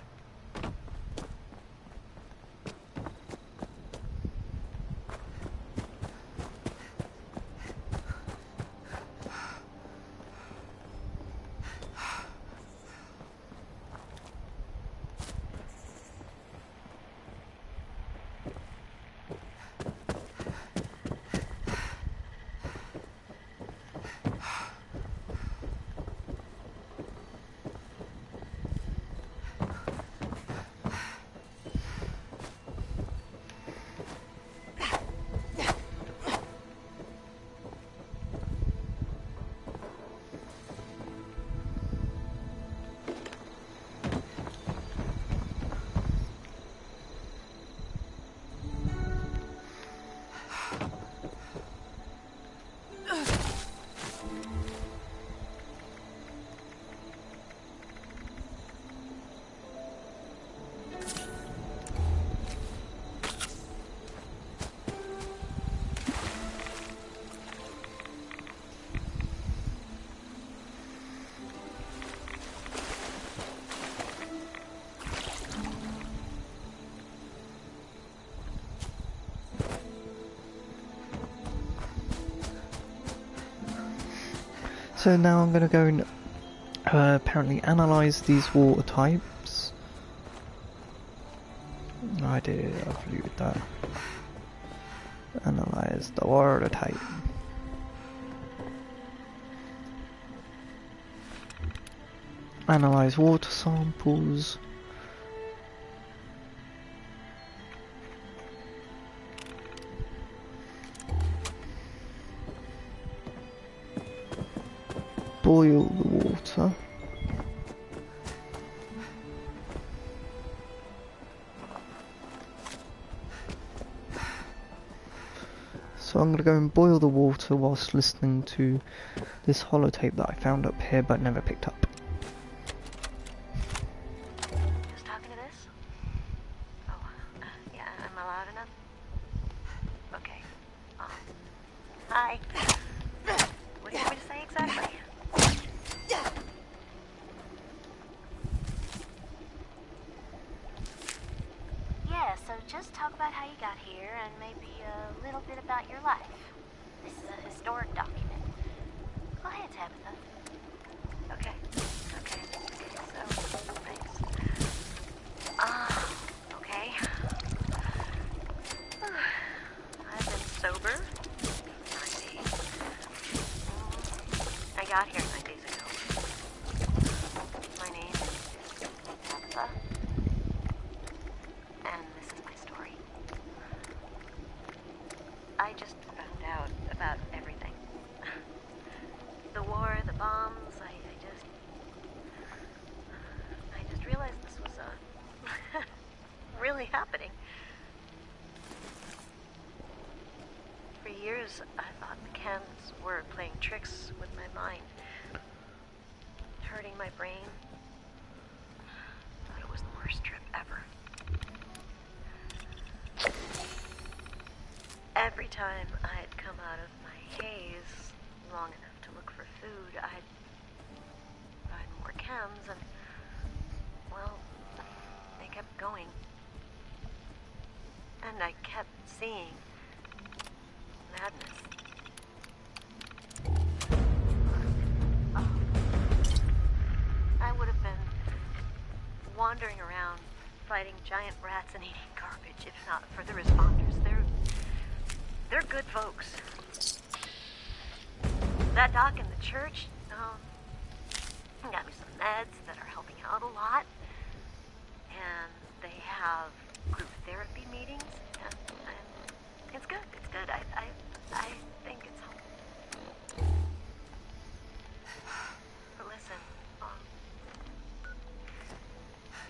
S3: So now I'm going to go and apparently analyse these water types. I did, I've looted that. Analyse the water type. Analyse water samples. Boil the water. So I'm going to go and boil the water whilst listening to this holotape that I found up here but never picked up.
S6: Just talking to this? Oh, yeah, am I loud enough? Okay. Hi. What do you want me to say exactly? Yeah, so just talk about how you got here and maybe a little bit about your life. This is a historic document. Go ahead, Tabitha. Okay. Okay, so, thanks. Okay. I've been sober 9 days. I got here 9 days ago. My name is Tabitha. And this is my story. I just found out about everything. The war, the bombs, I just realized this was really happening. For years, I thought the cans were playing tricks with my mind, hurting my brain. Thought it was the worst trip ever. Every time I'd come out of my haze long enough to look for food, I'd find more chems and, well, they kept going. And I kept seeing madness. I would have been wandering around fighting giant rats and eating garbage if not for the responders. They're good folks. That doc in the church, got me some meds that are helping out a lot. And they have group therapy meetings, and it's good, it's good. I think it's helpful. But listen,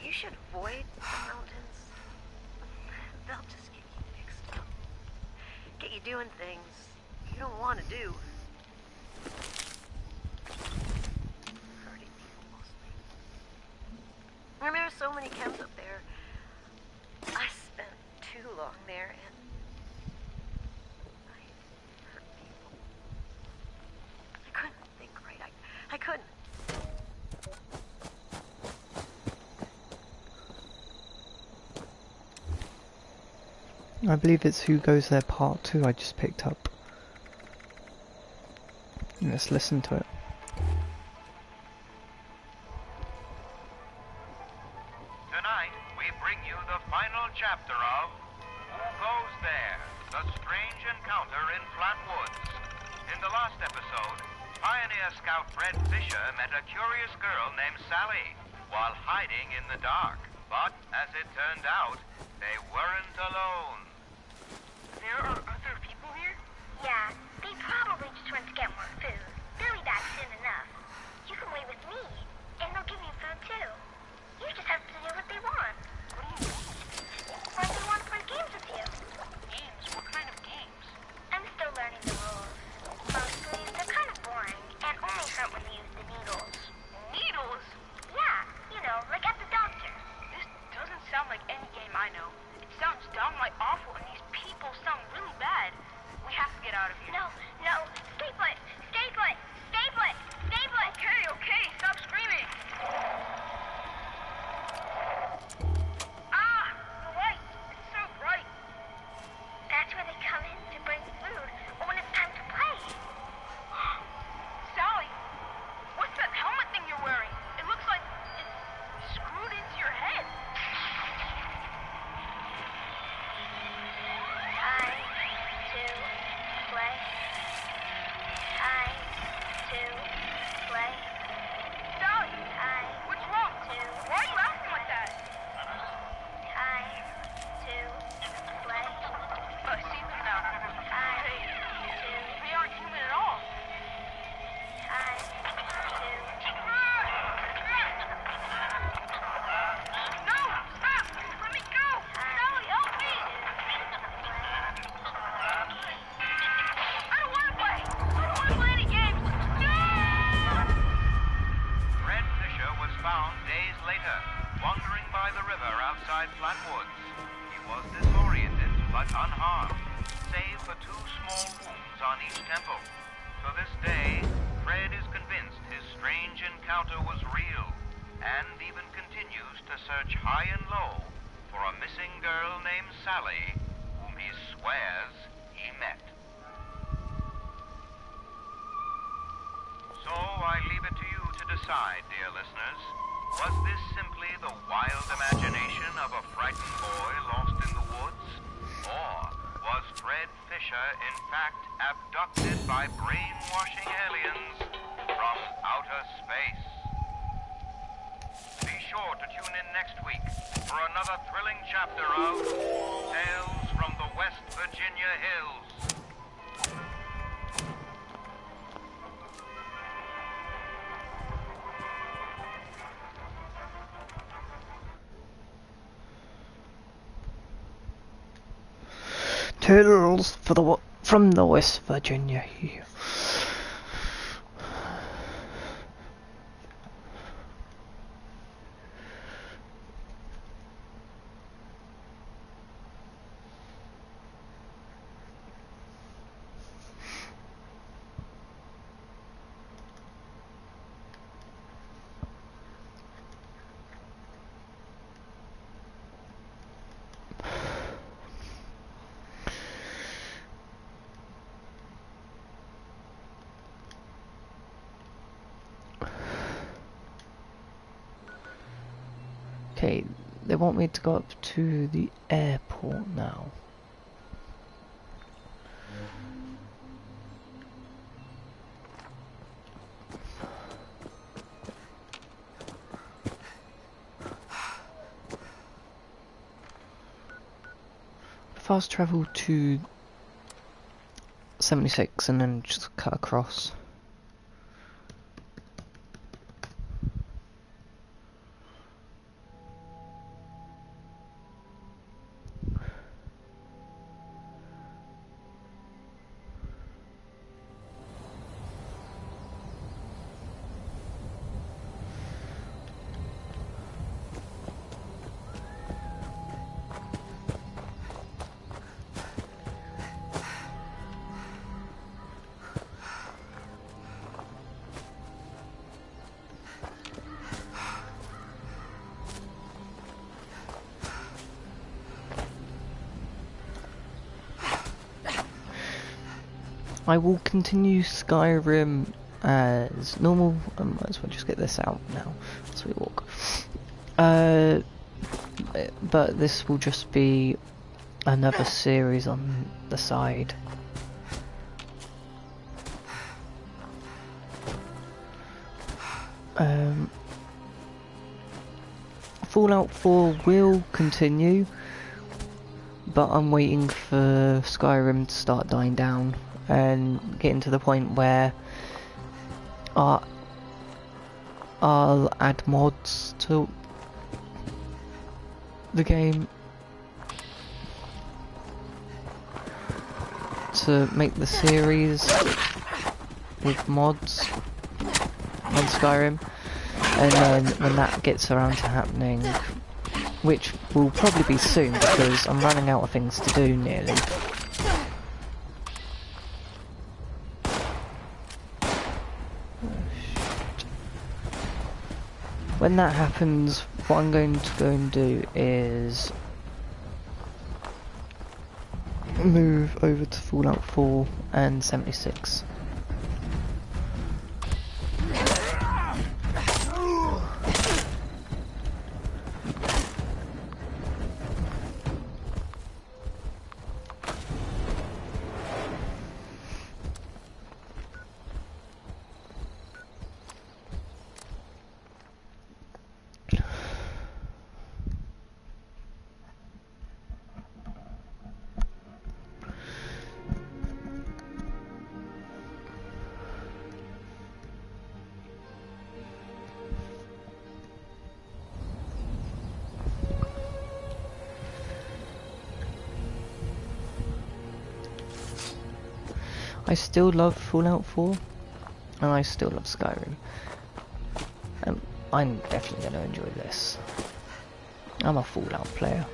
S6: you should avoid the mountains. They'll just get you mixed up. get you doing things you don't want to do. Hurting people mostly. I remember so many camps up there. I spent too long there and I hurt people. I couldn't think right. I couldn't.
S3: I believe it's Who Goes There Part 2 I just picked up. Let's listen to it.
S9: Tonight, we bring you the final chapter of Who Goes There? The Strange Encounter in Flat Woods. In the last episode, Pioneer Scout Fred Fisher met a curious girl named Sally while hiding in the dark. But, as it turned out, they weren't alone.
S10: There are other people here?
S6: Yeah, they probably just went to get more food. They'll be back soon enough. You can wait with me, and they'll give you food too. You just have to do what they want.
S10: What do you mean?
S6: Like they want to play games with you.
S10: Games? What kind of games?
S6: I'm still learning the rules. Mostly, they're kind of boring, and only hurt when they use the needles.
S10: Needles?
S6: Yeah, you know, like at the doctor.
S10: This doesn't sound like any game I know. It sounds downright awful, and these people sound really bad. We have to get out of here.
S6: No, stay put, stay put, stay put, stay put.
S10: Okay, stop screaming. Ah, the light. It's so bright.
S6: That's where they come in to bring food, or when it's time to play.
S10: Sally, what's that helmet thing you're wearing? It looks like it's screwed into your head.
S6: Time to play. Time to play.
S10: Sally,
S6: Time
S10: what's wrong?
S6: to
S10: Why are you acting like that?
S6: Time to play.
S10: I see them now.
S6: Time to
S10: They aren't human at all.
S6: time to
S10: No! Stop! Let me go! Sally, help me! I don't want to play! I don't want to play any games! No!
S9: Fred Fisher was found days later, wandering by the river outside Flatwoods. He was disoriented, but unharmed, save for 2 small wounds on each temple. To this day, Fred is convinced his strange encounter was real, and even continues to search high and low for a missing girl named Sally, whom he swears he met. So I leave it to you to decide, dear listeners. Was this simply the wild imagination of a frightened boy lost in the woods? Or was Fred Fisher, in fact, abducted by brainwashing aliens from outer space? Be sure to tune in next week for another thrilling chapter of Tales from the West Virginia Hills.
S3: Tales from the West Virginia Hills. Okay, they want me to go up to the airport now. Fast travel to 76 and then just cut across. I will continue Skyrim as normal. I might as well just get this out now as we walk. But this will just be another series on the side. Fallout 4 will continue, but I'm waiting for Skyrim to start dying down and getting to the point where I'll add mods to the game to make the series with mods on Skyrim, and then when that gets around to happening, which will probably be soon because I'm running out of things to do nearly. When that happens, what I'm going to go and do is move over to Fallout 4 and 76. I still love Fallout 4, and I still love Skyrim. I'm definitely going to enjoy this. I'm a Fallout player.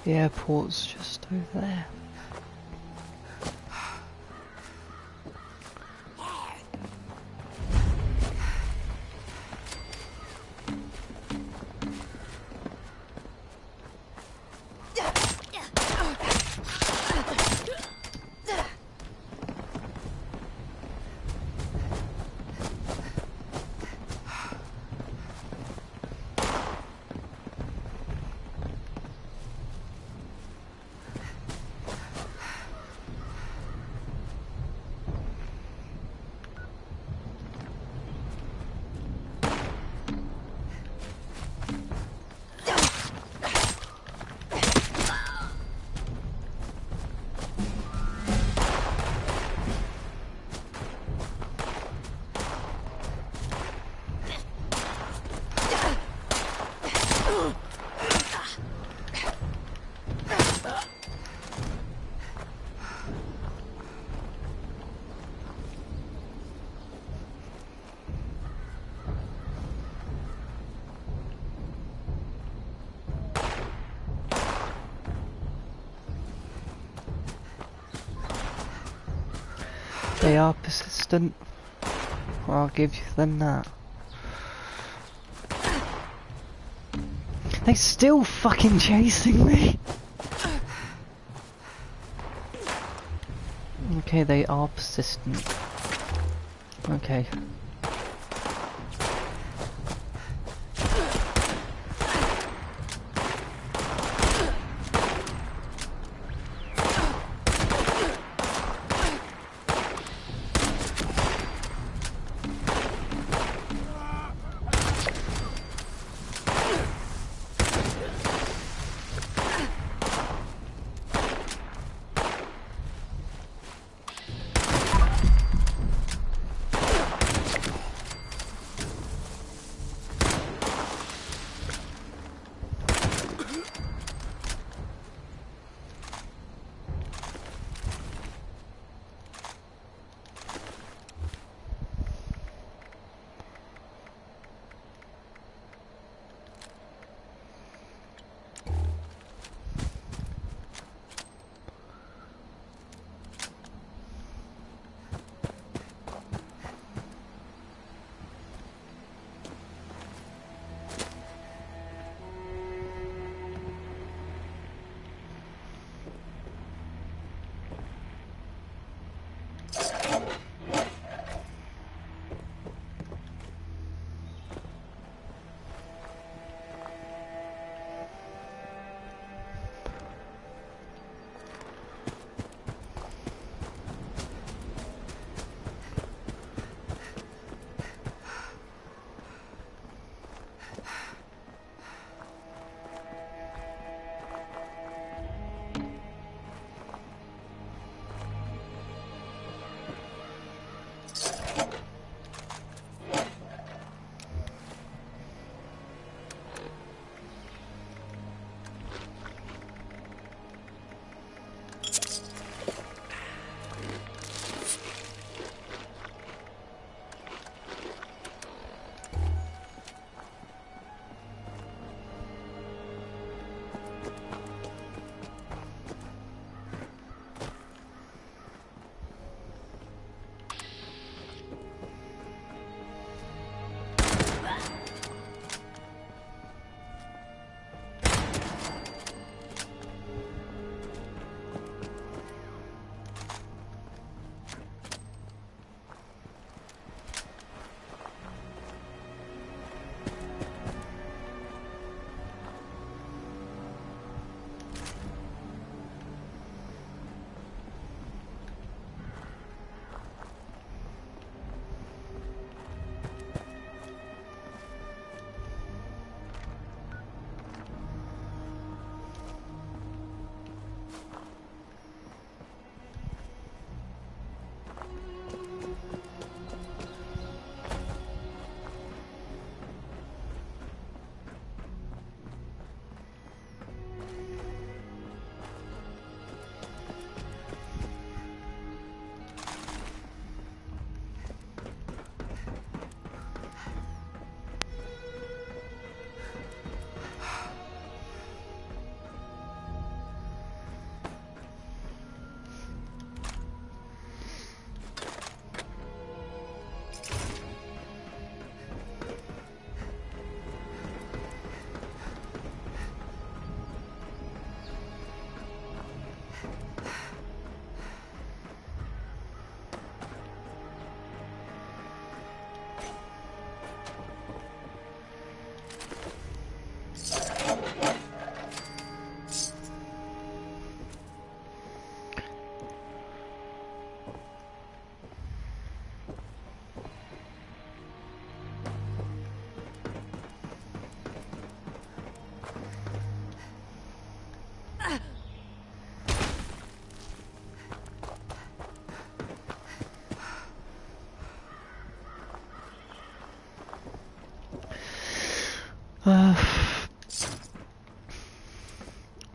S3: The airport's just over there. They are persistent. I'll give them that. They still fucking chasing me. Okay, they are persistent. Okay.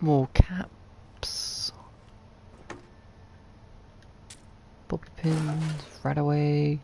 S3: More caps. Bobby pins, right away.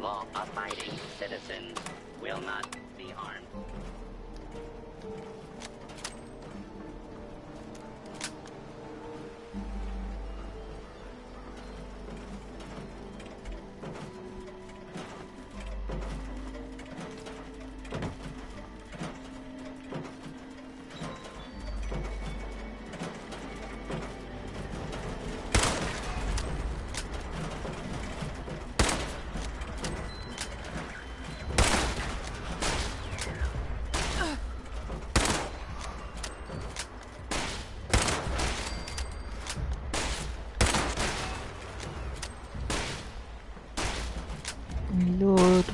S13: Law-abiding citizens will not be harmed.
S3: Lord.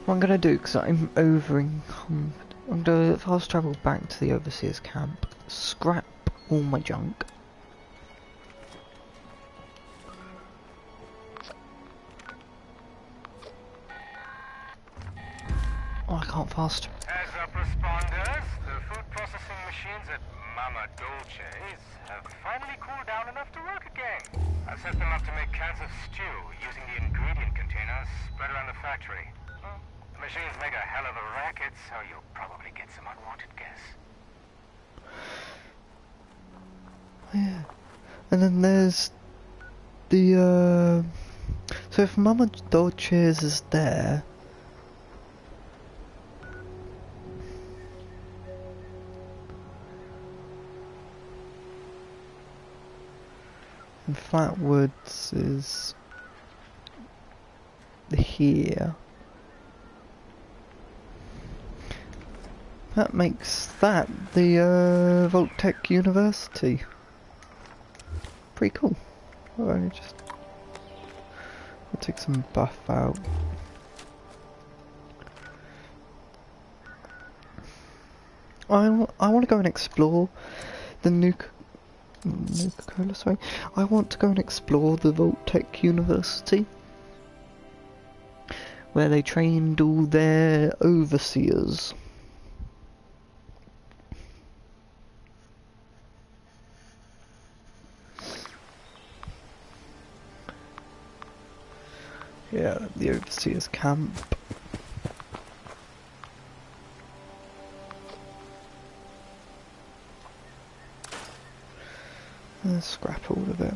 S3: What I'm gonna do, because I'm over-encumbered, I'm gonna fast travel back to the Overseer's camp, scrap all my junk. Oh, I can't fast.
S14: Heads up, responders. The food processing machines at Mama Dolce's have finally cooled down enough to work again. I've set them up to make cans of stew using the ingredient containers spread around the factory. The machines make a hell of a racket, so you'll probably get some unwanted guests.
S3: Yeah. And then there's the, so if Mama Dolce's is there, and Flatwoods is here. That makes that the Voltech University. Pretty cool. I'll take some buff out. I want to go and explore the Nuka-Cola, sorry. I want to go and explore the Voltech University. where they trained all their overseers. Yeah, the overseers camp. Let's scrap all of it.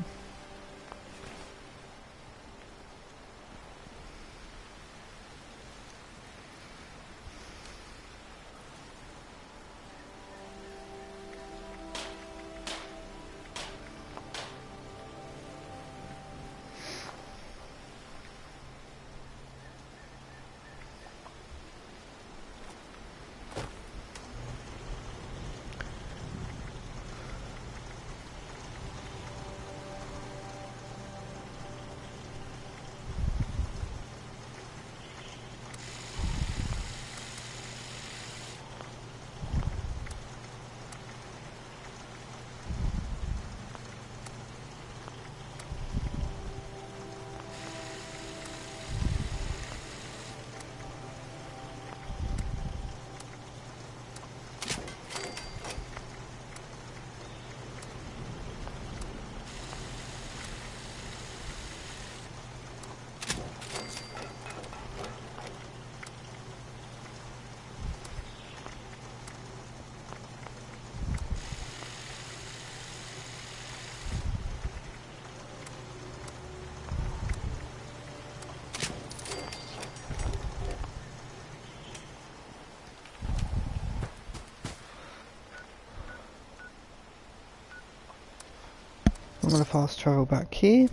S3: I'm going to fast travel back here.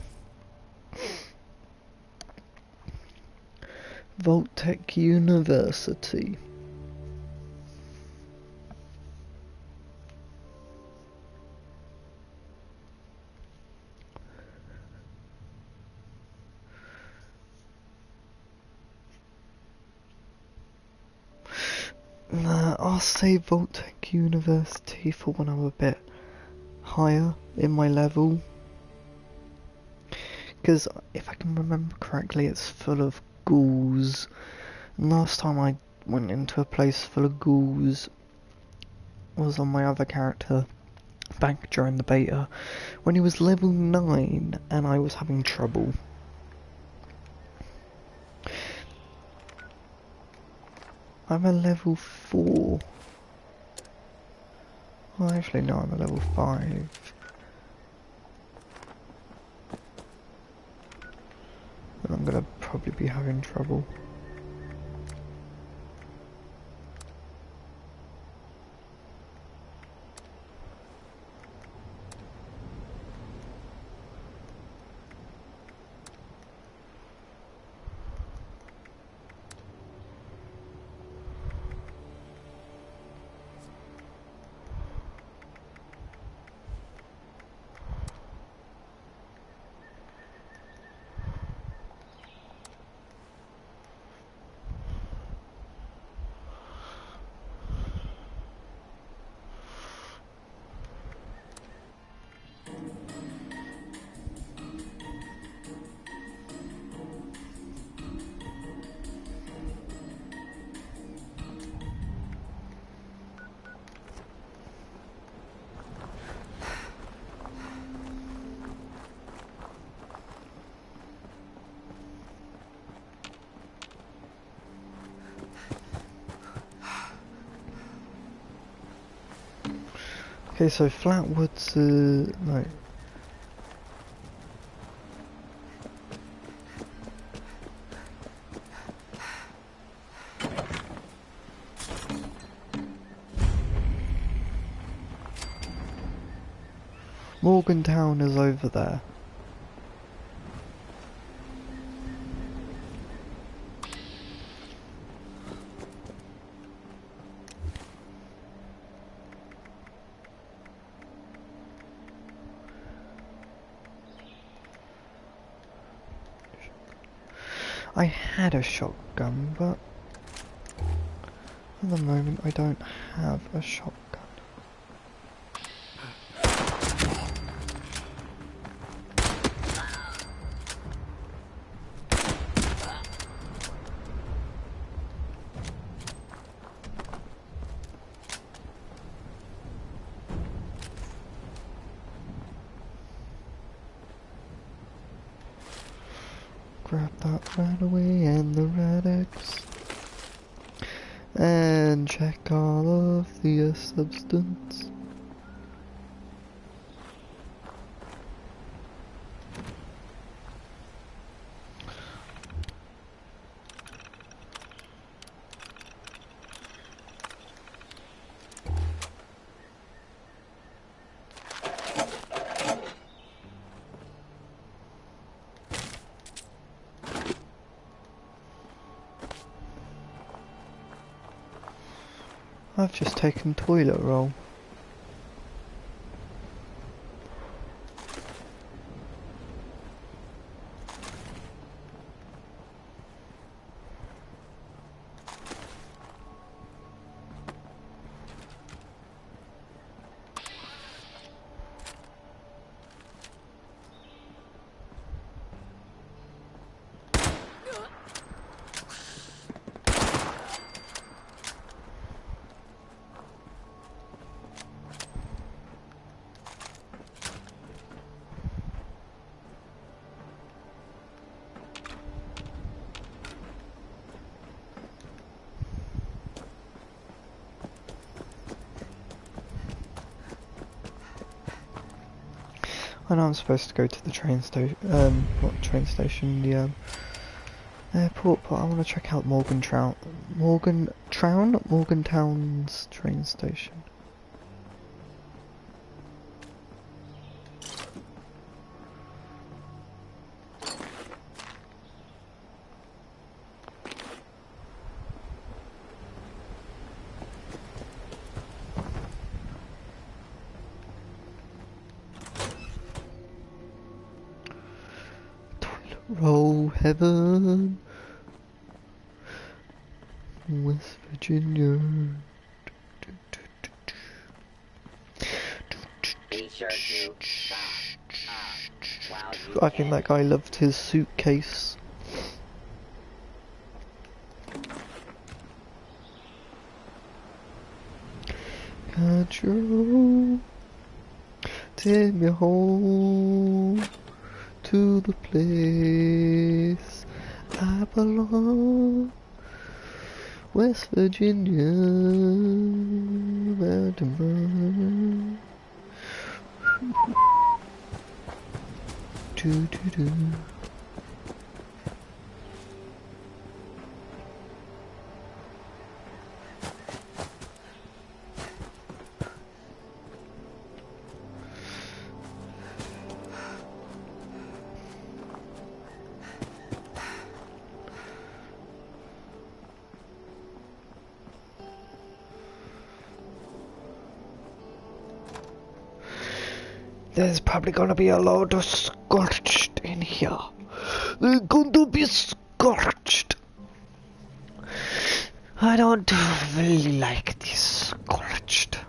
S3: Vault-Tec University. I'll say Vault-Tec University for when I'm a bit higher in my level, because if I can remember correctly it's full of ghouls, and last time I went into a place full of ghouls was on my other character back during the beta when he was level 9 and I was having trouble. I'm a level 4. Well, actually no, I'm a level 5. And I'm gonna probably be having trouble. Okay, so Flatwood's, no. Morgantown is over there. I had a shotgun, but at the moment I don't have a shotgun. Grab that right away and the radix. And check all of the substance. I've just taken toilet roll. I know I'm supposed to go to the train station, not train station, the airport, but I want to check out Morgantown's train station. Roll heaven, West Virginia.
S13: Be sure to
S3: I think that guy loved his suitcase. Control, take me home to the place I belong, West Virginia, mountain run. Do do do. There's probably gonna be a lot of scorched in here. They're going to be scorched. I don't really like this scorched.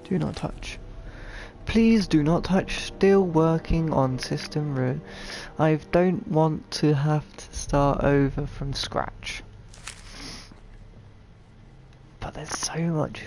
S3: Do not touch. Please do not touch. Still working on system root. I don't want to have to start over from scratch. But there's so much.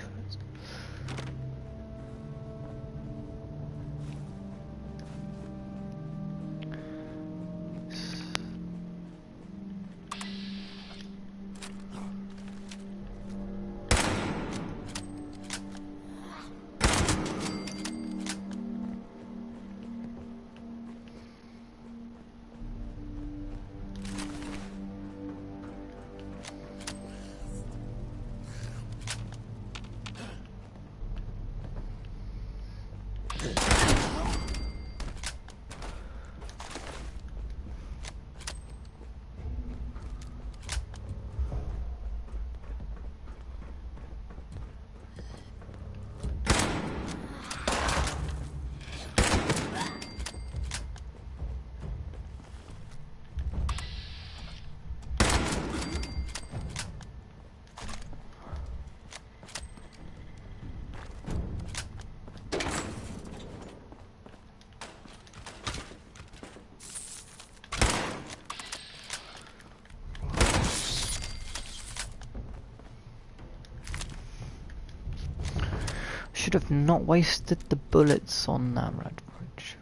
S3: should have not wasted the bullets on that red bridge.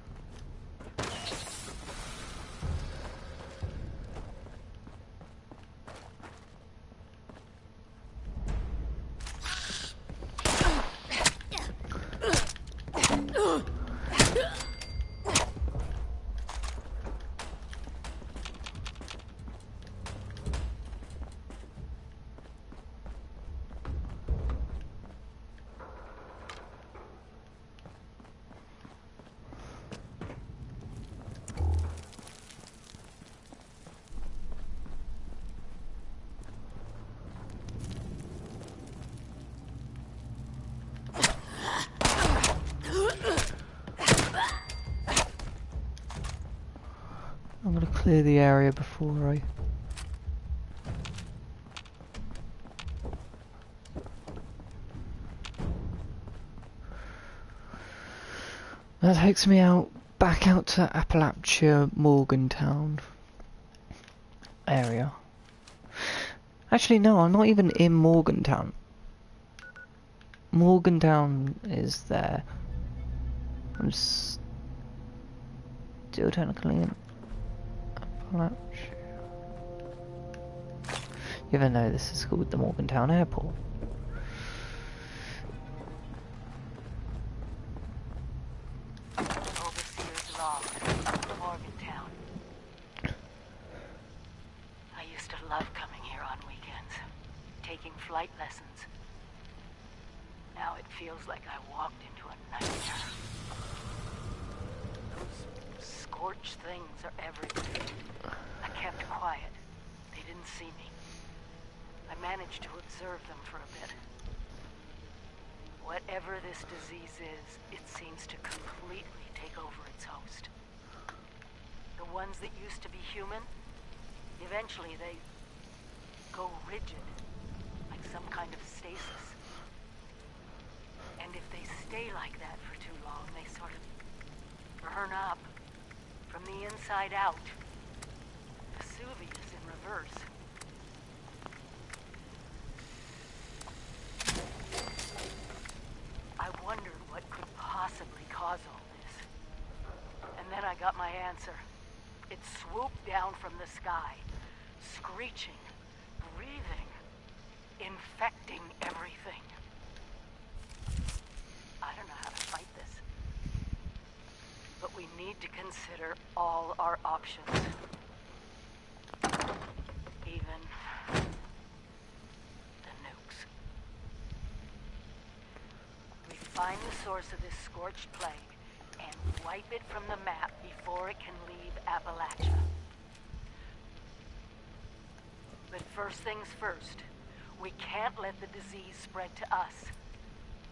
S3: I'm gonna clear the area before I... That takes me back out to Appalachia, Morgantown area. Actually no, I'm not even in Morgantown. Morgantown is there. I'm still technically in Appalachia. Even though this is called the Morgantown Airport.
S2: Overseer's log, Morgantown. I used to love coming here on weekends, taking flight lessons. Now it feels like I walked into a nightmare. Those scorched things are everywhere. I kept quiet. They didn't see me. I managed to observe them for a bit. Whatever this disease is, it seems to completely take over its host. The ones that used to be human, eventually they go rigid, like some kind of stasis. And if they stay like that for too long, they sort of burn up from the inside out. Vesuvius in reverse. I wondered what could possibly cause all this. And then I got my answer. It swooped down from the sky, screeching, breathing, infecting everything. I don't know how to fight this. But we need to consider all our options. Even the nukes. We find the source of this scorched plague and wipe it from the map before it can leave Appalachia. But first things first, we can't let the disease spread to us.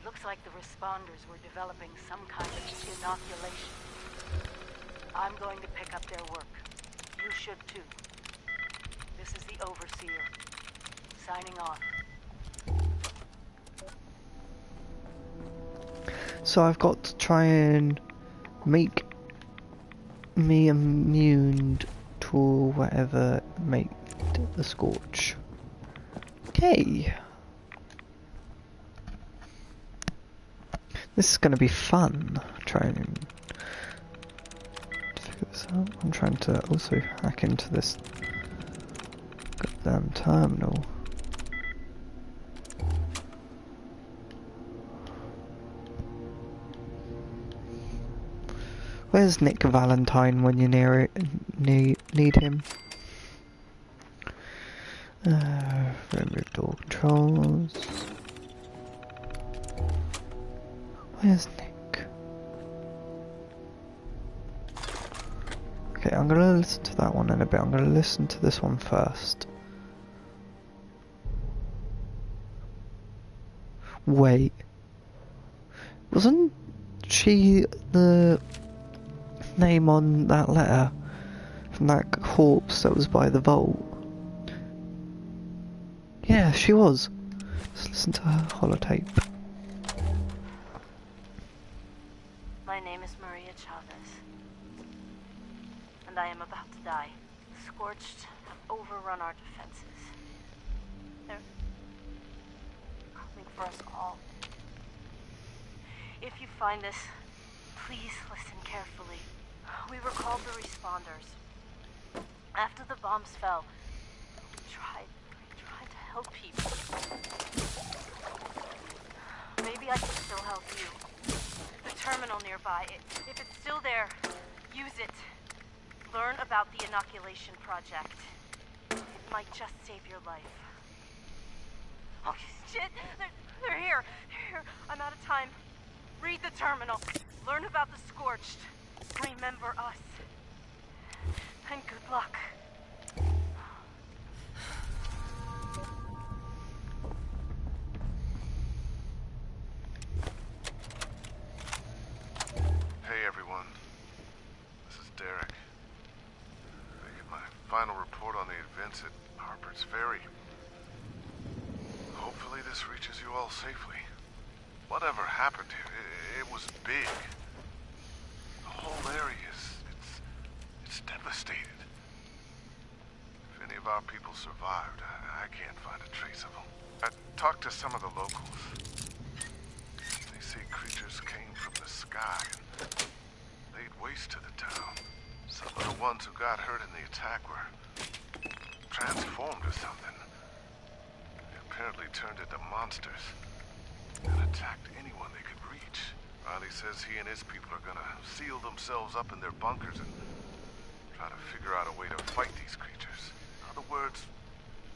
S2: Looks like the responders were developing some kind of inoculation. I'm going to pick up their work. You should too. This is the Overseer. Signing off.
S3: So I've got to try and make me immune to whatever made the scorch. Okay. This is going to be fun, trying and figure this out. I'm trying to also hack into this goddamn terminal. Where's Nick Valentine when you need him? Remove door controls. Where's Nick? Okay, I'm gonna listen to that one in a bit. I'm gonna listen to this one first. Wait. Wasn't she the name on that letter from that corpse that was by the vault? Yeah, she was. Let's listen to her holotape.
S6: My name is Maria Chavez, and I am about to die. The Scorched have overrun our defenses. They're coming for us all. If you find this, please listen carefully. We were called the responders. After the bombs fell, we tried to help people. Maybe I can still help you. The terminal nearby, if it's still there, use it. Learn about the inoculation project. It might just save your life. Oh, shit! They're here! They're here! I'm out of time. Read the terminal. Learn about the Scorched. Remember us. And good luck.
S15: Hey everyone, this is Derek. I get my final report on the events at Harper's Ferry. Hopefully this reaches you all safely. Whatever happened here, it was big. The whole area it's devastated. If any of our people survived, I can't find a trace of them. I talked to some of the locals. They say creatures came from the sky and laid waste to the town. Some of the ones who got hurt in the attack were transformed or something. They apparently turned into monsters and attacked anyone they could reach. Riley says he and his people are gonna seal themselves up in their bunkers and try to figure out a way to fight these creatures. In other words,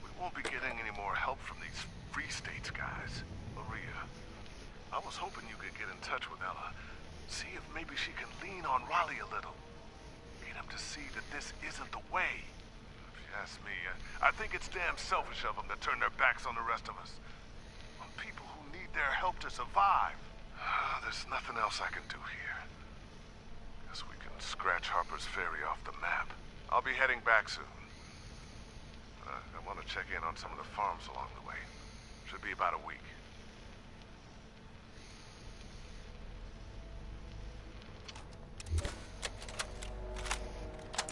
S15: we won't be getting any more help from these Free States guys. Maria, I was hoping you could get in touch with Ella. See if maybe she can lean on Riley a little. Get him to see that this isn't the way. If you ask me, I think it's damn selfish of them to turn their backs on the rest of us. On people who need their help to survive. There's nothing else I can do here. Guess we can scratch Harper's Ferry off the map. I'll be heading back soon. I want to check in on some of the farms along the way. Should be about a week.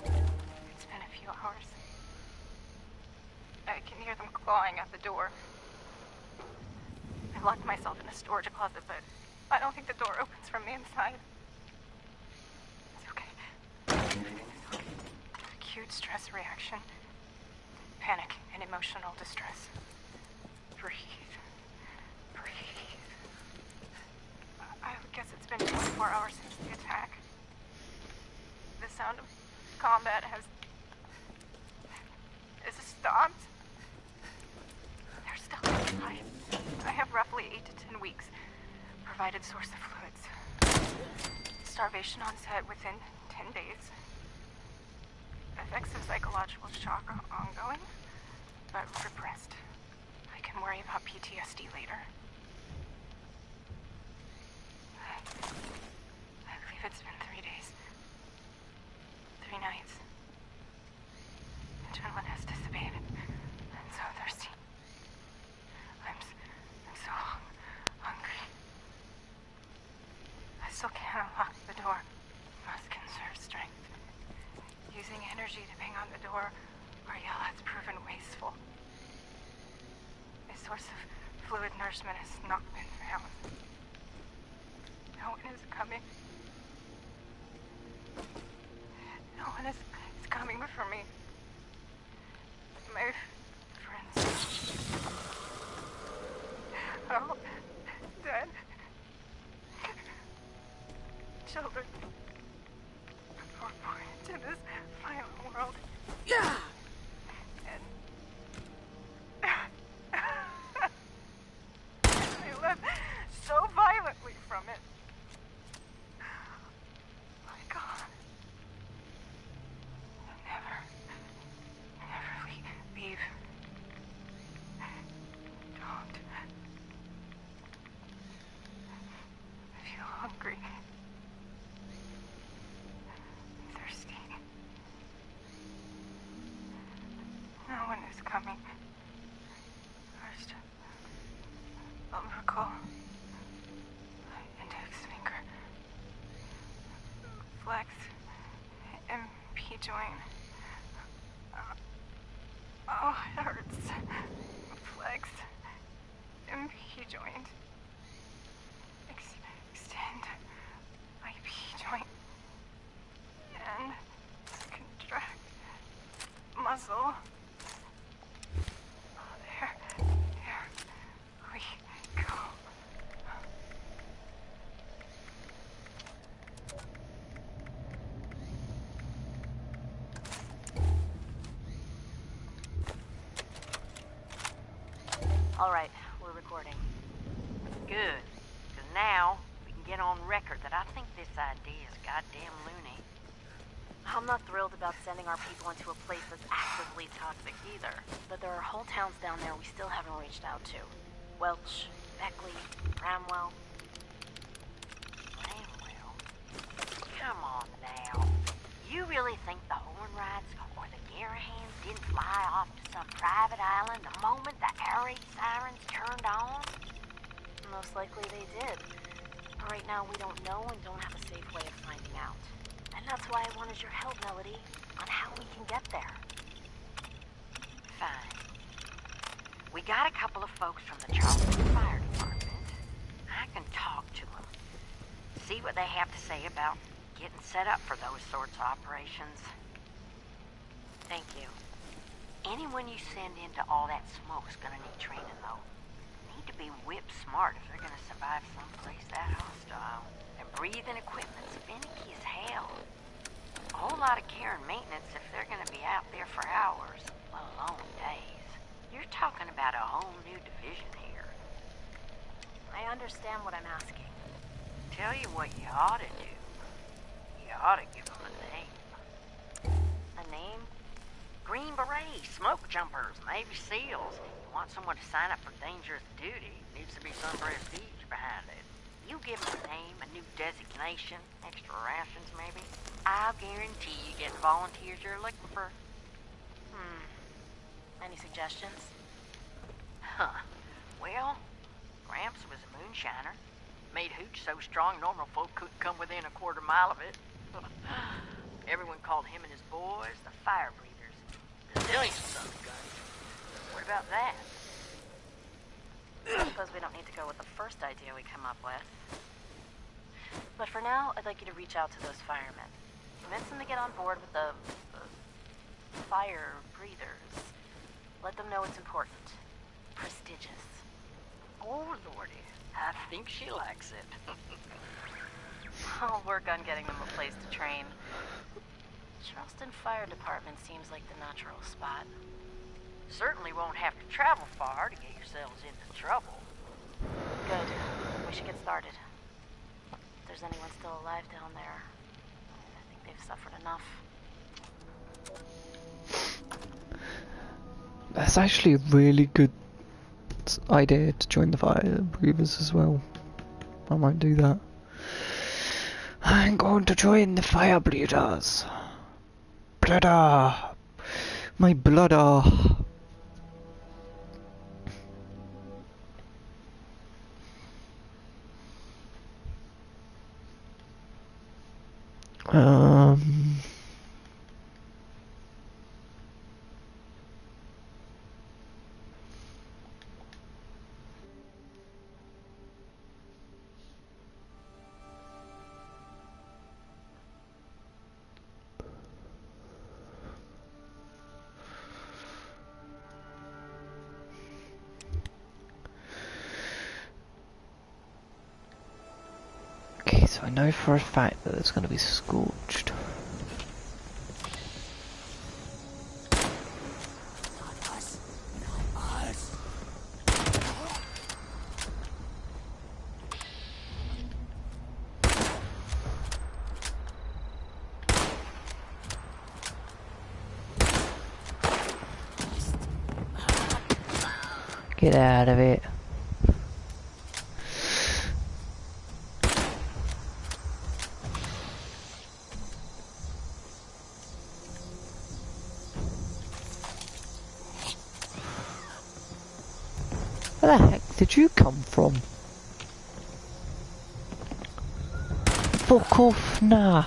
S10: It's been a few hours. I can hear them clawing at the door. I locked myself in a storage closet, but I don't think the door opens from the inside. It's okay. Acute stress reaction. Panic and emotional distress. Breathe. Breathe. I would guess it's been 24 hours since the attack. The sound of combat has stopped. They're still alive. I have roughly 8 to 10 weeks. Provided source of fluids. Starvation onset within 10 days. Effects of psychological shock are ongoing, but repressed. I can worry about PTSD later. I believe it's been 3 days. 3 nights. Adrenaline has dissipated. I'm so thirsty. I'm so hungry. I still can't unlock the door. Must conserve strength. Using energy to bang on the door or yell has proven wasteful. A source of fluid nourishment has not been found. No one is coming. No one is coming for me. My friends are all dead. Children were born into this violent world. Yeah. And they left so violently from it. My God. Never leave. Don't. I feel hungry. Thirsty. No one is coming. First, umbilical, index finger, flex, MP joint. Oh, it hurts. Flex, MP joint, extend.
S6: Alright, we're recording.
S2: Good. Because now we can get on record that I think this idea is goddamn loony.
S6: I'm not thrilled about sending our people into a place that's actively toxic either. But there are whole towns down there we still haven't reached out to. Welch, Beckley, Bramwell.
S2: Bramwell? Come on now. You really think the Hornwrights or the Garahans didn't fly off to some private island the moment the air raid sirens turned on?
S6: Most likely they did. But right now we don't know and don't have a safe way of finding out. And that's why I wanted your help, Melody, on how we can get there.
S2: Fine. We got a couple of folks from the Charleston Fire Department. I can talk to them. See what they have to say about getting set up for those sorts of operations.
S6: Thank you.
S2: Anyone you send into all that smoke's gonna need training, though. Need to be whip smart if they're gonna survive someplace that hostile. And breathing equipment's finicky as hell. A whole lot of care and maintenance if they're gonna be out there for hours, let alone days. You're talking about a whole new division here.
S6: I understand what I'm asking.
S2: Tell you what you ought to do. You ought to give them a name.
S6: A name?
S2: Green Berets, smoke jumpers, Navy SEALs. You want someone to sign up for dangerous duty, needs to be some prestige behind it. You give them a name, a new designation, extra rations maybe. I'll guarantee you get the volunteers you're looking for.
S6: Any suggestions?
S2: Huh. Well, Gramps was a moonshiner. Made hooch so strong normal folk couldn't come within a quarter mile of it. Everyone called him and his boys the fire breathers. Resilient son of guns. What about that?
S6: I suppose we don't need to go with the first idea we come up with. But for now, I'd like you to reach out to those firemen. Convince them to get on board with the fire breathers. Let them know it's important. Prestigious.
S2: Oh, Lordy. I think she likes it.
S6: I'll work on getting them a place to train. Charleston Fire Department seems like the natural spot.
S2: Certainly won't have to travel far to get yourselves into trouble.
S6: Good. We should get started. If there's anyone still alive down there, I think they've suffered enough.
S3: That's actually a really good idea to join the fire breathers as well. I might do that. I'm going to join the fire breathers. Brother! My brother! Okay, so I know for a fact that it's going to be scorched. Get out of it. Where the heck did you come from? Fuck off now.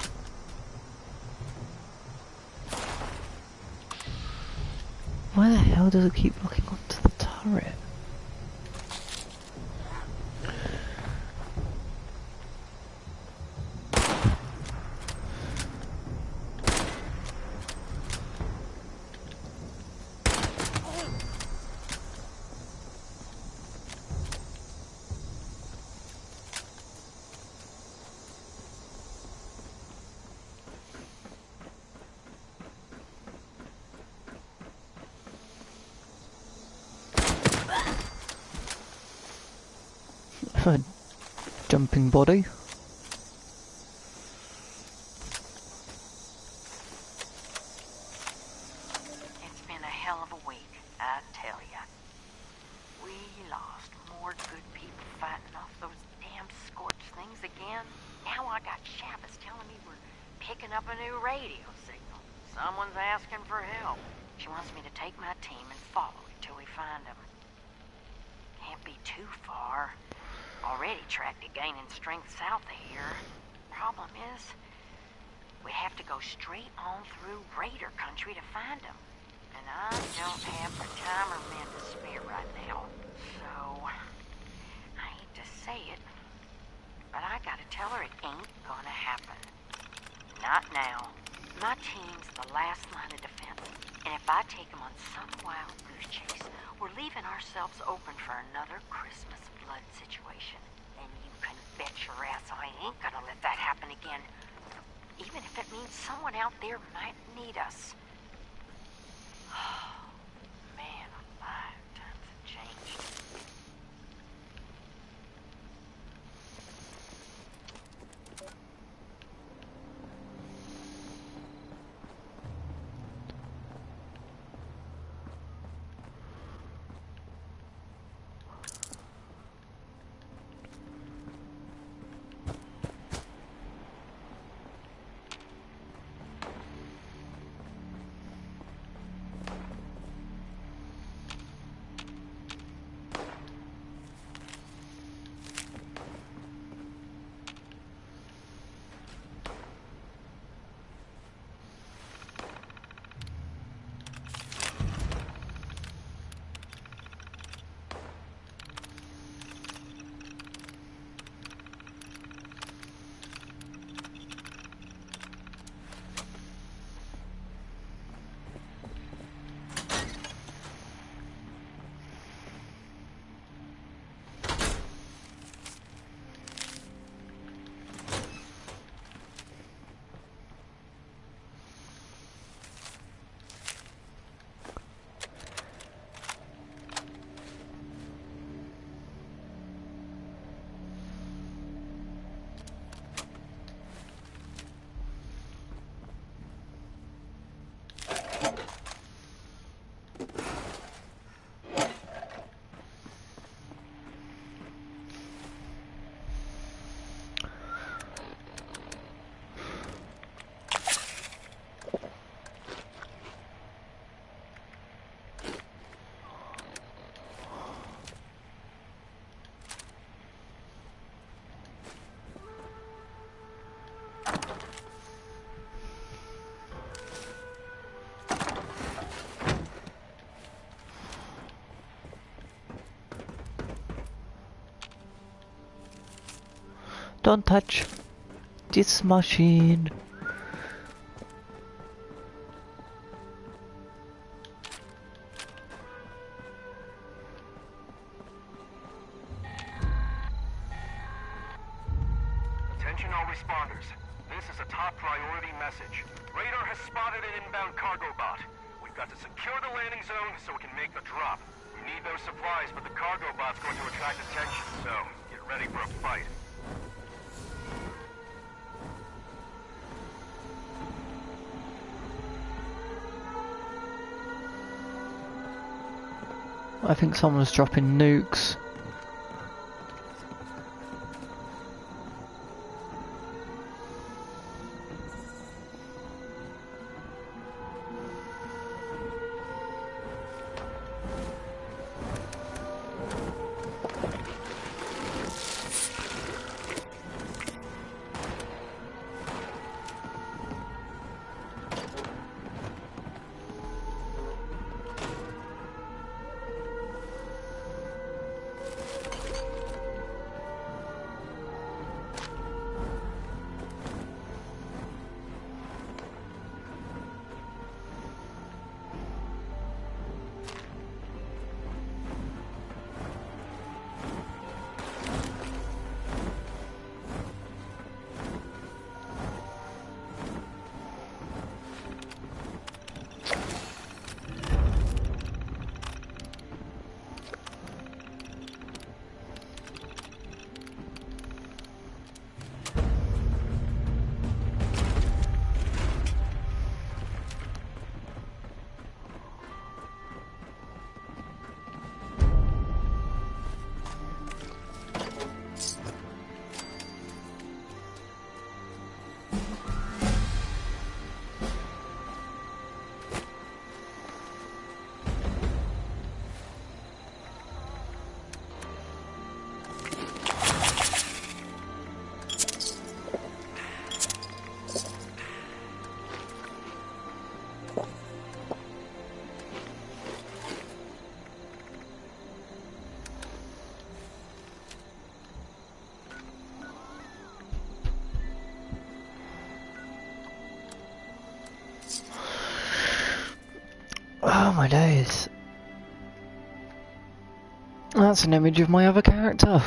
S3: Why the hell does it keep looking onto the turret? A jumping body.
S2: It's been a hell of a week, I tell ya. We lost more good people fighting off those damn scorched things again. Now I got Shabbos telling me we're picking up a new radio signal. Someone's asking for help. She wants me to take my team and follow it till we find them. Can't be too far. Already tracked it gaining strength south of here. Problem is, we have to go straight on through Raider country to find them. And I don't have the time or men to spare right now. So, I hate to say it, but I gotta tell her it ain't gonna happen. Not now. My team's the last line of defense, and if I take them on some wild goose chase, we're leaving ourselves open for another Christmas flood situation. And you can bet your ass I ain't gonna let that happen again, even if it means someone out there might need us. Man alive, times have changed.
S3: Don't touch this machine.
S14: Attention all responders. This is a top priority message. Radar has spotted an inbound cargo bot. We've got to secure the landing zone so we can make the drop. We need those supplies, but the cargo bot's going to attract attention, so get ready for a fight.
S3: I think someone's dropping nukes. Oh my days. That's an image of my other character.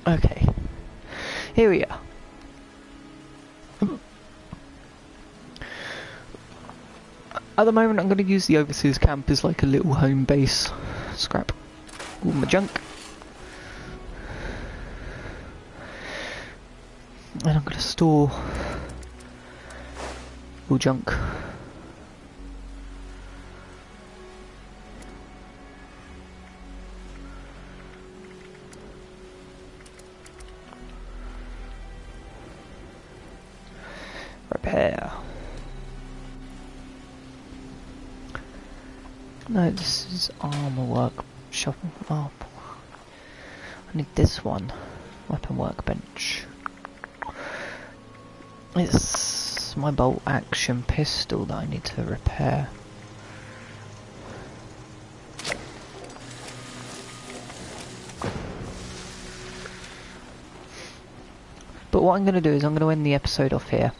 S3: Okay, here we are. At the moment I'm going to use the overseas camp as like a little home base. Scrap all my junk. And I'm going to store All junk. Repair. No, this is armor workshop. Oh, I need this one. Weapon workbench. It's my bolt action pistol that I need to repair. But what I'm going to do is I'm going to end the episode off here.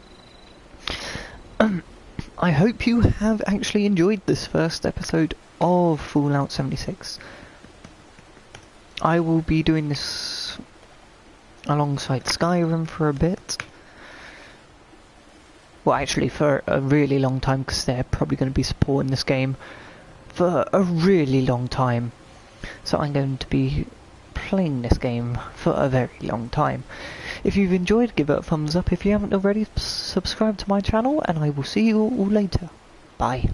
S3: I hope you have actually enjoyed this first episode of Fallout 76. I will be doing this alongside Skyrim for a bit. Well, actually for a really long time, because they're probably going to be supporting this game for a really long time. So I'm going to be playing this game for a very long time. If you've enjoyed, give it a thumbs up. If you haven't already, subscribe to my channel, and I will see you all later. Bye.